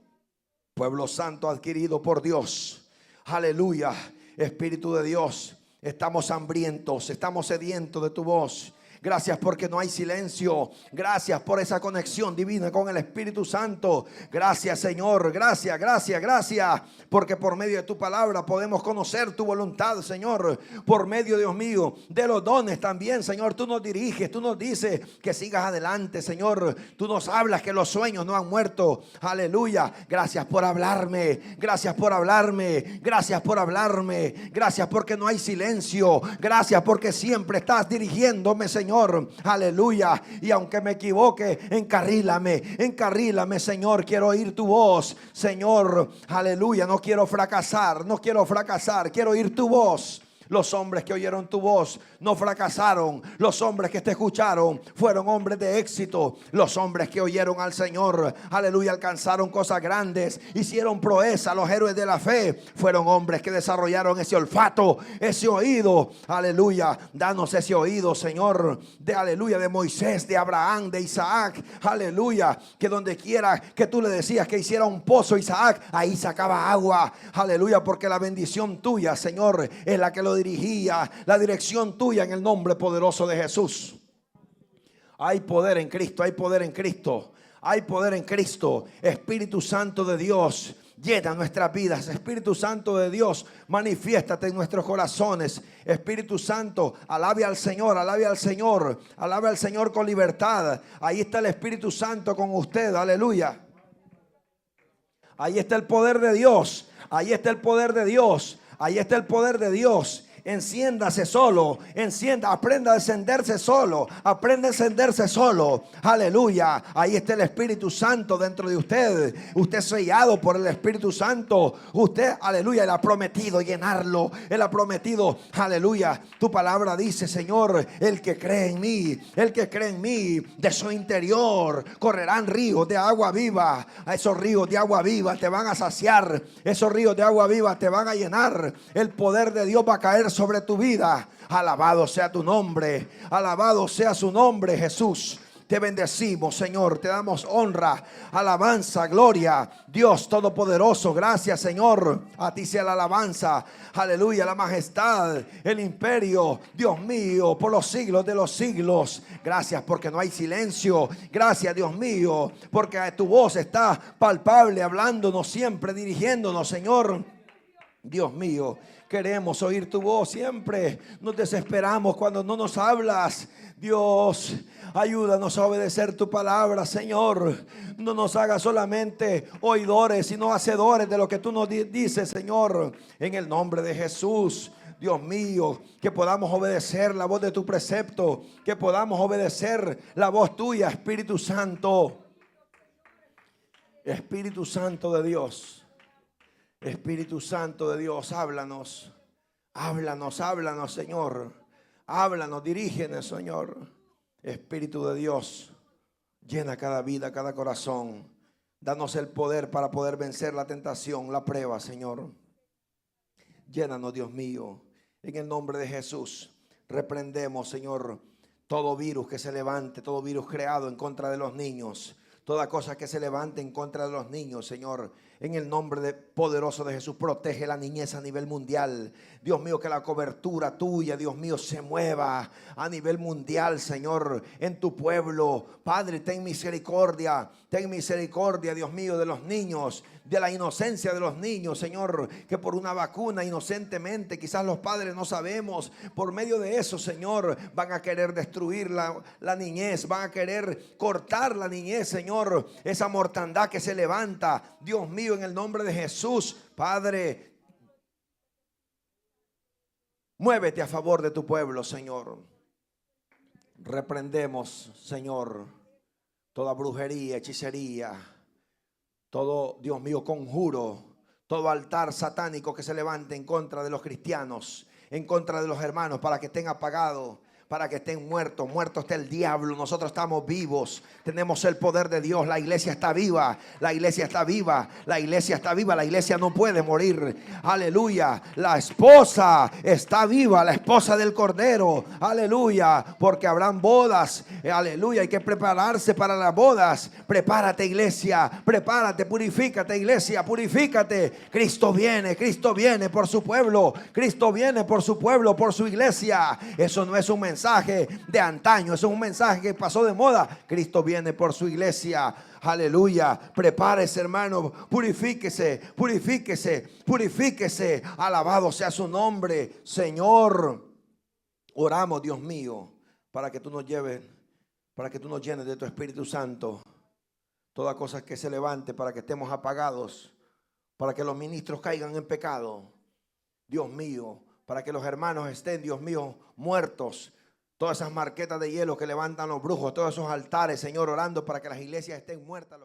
pueblo santo adquirido por Dios. Aleluya, Espíritu de Dios. Estamos hambrientos, estamos sedientos de tu voz. Gracias porque no hay silencio. Gracias por esa conexión divina con el Espíritu Santo. Gracias, Señor. Gracias, gracias, gracias. Porque por medio de tu palabra podemos conocer tu voluntad, Señor. Por medio, Dios mío, de los dones también, Señor. Tú nos diriges, tú nos dices que sigas adelante, Señor. Tú nos hablas que los sueños no han muerto. Aleluya. Gracias por hablarme. Gracias por hablarme. Gracias por hablarme. Gracias porque no hay silencio. Gracias porque siempre estás dirigiéndome, Señor. Aleluya. Y aunque me equivoque, encarrílame, Señor. Quiero oír tu voz, Señor. Aleluya. No quiero fracasar, quiero oír tu voz. Los hombres que oyeron tu voz no fracasaron. Los hombres que te escucharon fueron hombres de éxito. Los hombres que oyeron al Señor, aleluya, alcanzaron cosas grandes, hicieron proeza. Los héroes de la fe fueron hombres que desarrollaron ese olfato, ese oído. Aleluya, danos ese oído, Señor, de aleluya, de Moisés, de Abraham, de Isaac. Aleluya, que donde quiera que tú le decías que hiciera un pozo, Isaac, ahí sacaba agua. Aleluya, porque la bendición tuya, Señor, es la que lo dirigía, la dirección tuya, en el nombre poderoso de Jesús. Hay poder en Cristo, hay poder en Cristo, hay poder en Cristo. Espíritu Santo de Dios, llena nuestras vidas. Espíritu Santo de Dios, manifiéstate en nuestros corazones. Espíritu Santo, alabe al Señor, alabe al Señor, alabe al Señor con libertad. Ahí está el Espíritu Santo con usted, aleluya. Ahí está el poder de Dios, ahí está el poder de Dios. Ahí está el poder de Dios. Enciéndase solo, aprenda a encenderse solo, aprenda a encenderse solo. Aleluya. Ahí está el Espíritu Santo dentro de usted. Usted es sellado por el Espíritu Santo. Usted, aleluya, Él ha prometido llenarlo. Él ha prometido, aleluya. Tu palabra dice, Señor, el que cree en mí, de su interior correrán ríos de agua viva. A esos ríos de agua viva te van a saciar. Esos ríos de agua viva te van a llenar. El poder de Dios va a caer sobre tu vida. Alabado sea tu nombre, alabado sea su nombre, Jesús. Te bendecimos, Señor, te damos honra, alabanza, gloria. Dios Todopoderoso, gracias, Señor. A ti sea la alabanza, aleluya, la majestad, el imperio, Dios mío, por los siglos de los siglos. Gracias porque no hay silencio. Gracias, Dios mío, porque tu voz está palpable, hablándonos siempre, dirigiéndonos, Señor. Dios mío, queremos oír tu voz siempre. Nos desesperamos cuando no nos hablas. Dios, ayúdanos a obedecer tu palabra, Señor. No nos hagas solamente oidores, sino hacedores de lo que tú nos dices, Señor. En el nombre de Jesús, Dios mío, que podamos obedecer la voz de tu precepto, que podamos obedecer la voz tuya, Espíritu Santo. Espíritu Santo de Dios. Espíritu Santo de Dios, háblanos, Señor. Háblanos, dirígenos, Señor. Espíritu de Dios, llena cada vida, cada corazón. Danos el poder para poder vencer la tentación, la prueba, Señor. Llénanos, Dios mío. En el nombre de Jesús, reprendemos, Señor, todo virus que se levante, todo virus creado en contra de los niños. Toda cosa que se levante en contra de los niños, Señor, en el nombre poderoso de Jesús, protege la niñez a nivel mundial. Dios mío, que la cobertura tuya, Dios mío, se mueva a nivel mundial, Señor, en tu pueblo. Padre, ten misericordia, Dios mío, de los niños, de la inocencia de los niños, Señor, que por una vacuna inocentemente, quizás los padres no sabemos, por medio de eso, Señor, van a querer destruir la niñez, van a querer cortar la niñez, Señor, esa mortandad que se levanta, Dios mío, en el nombre de Jesús. Padre, muévete a favor de tu pueblo, Señor. Reprendemos, Señor, toda brujería, hechicería, todo, Dios mío, conjuro, todo altar satánico que se levante en contra de los cristianos, en contra de los hermanos, para que estén apagados. para que estén muertos. Muerto está el diablo, nosotros estamos vivos, tenemos el poder de Dios. La iglesia está viva, la iglesia está viva, la iglesia está viva, la iglesia no puede morir. Aleluya, la esposa está viva, la esposa del Cordero. Aleluya, porque habrán bodas. Aleluya, hay que prepararse para las bodas. Prepárate, iglesia, prepárate, purifícate, iglesia, purifícate. Cristo viene por su pueblo. Cristo viene por su pueblo, por su iglesia. Eso no es un mensaje de antaño, eso es un mensaje que pasó de moda. Cristo viene por su iglesia. Aleluya, prepárese, hermano, purifíquese, purifíquese, purifíquese. Alabado sea su nombre. Señor, oramos, Dios mío, para que tú nos lleves, para que tú nos llenes de tu Espíritu Santo. Toda cosa que se levante para que estemos apagados, para que los ministros caigan en pecado, Dios mío, para que los hermanos estén, Dios mío, muertos. Todas esas marquetas de hielo que levantan los brujos, todos esos altares, Señor, orando para que las iglesias estén muertas.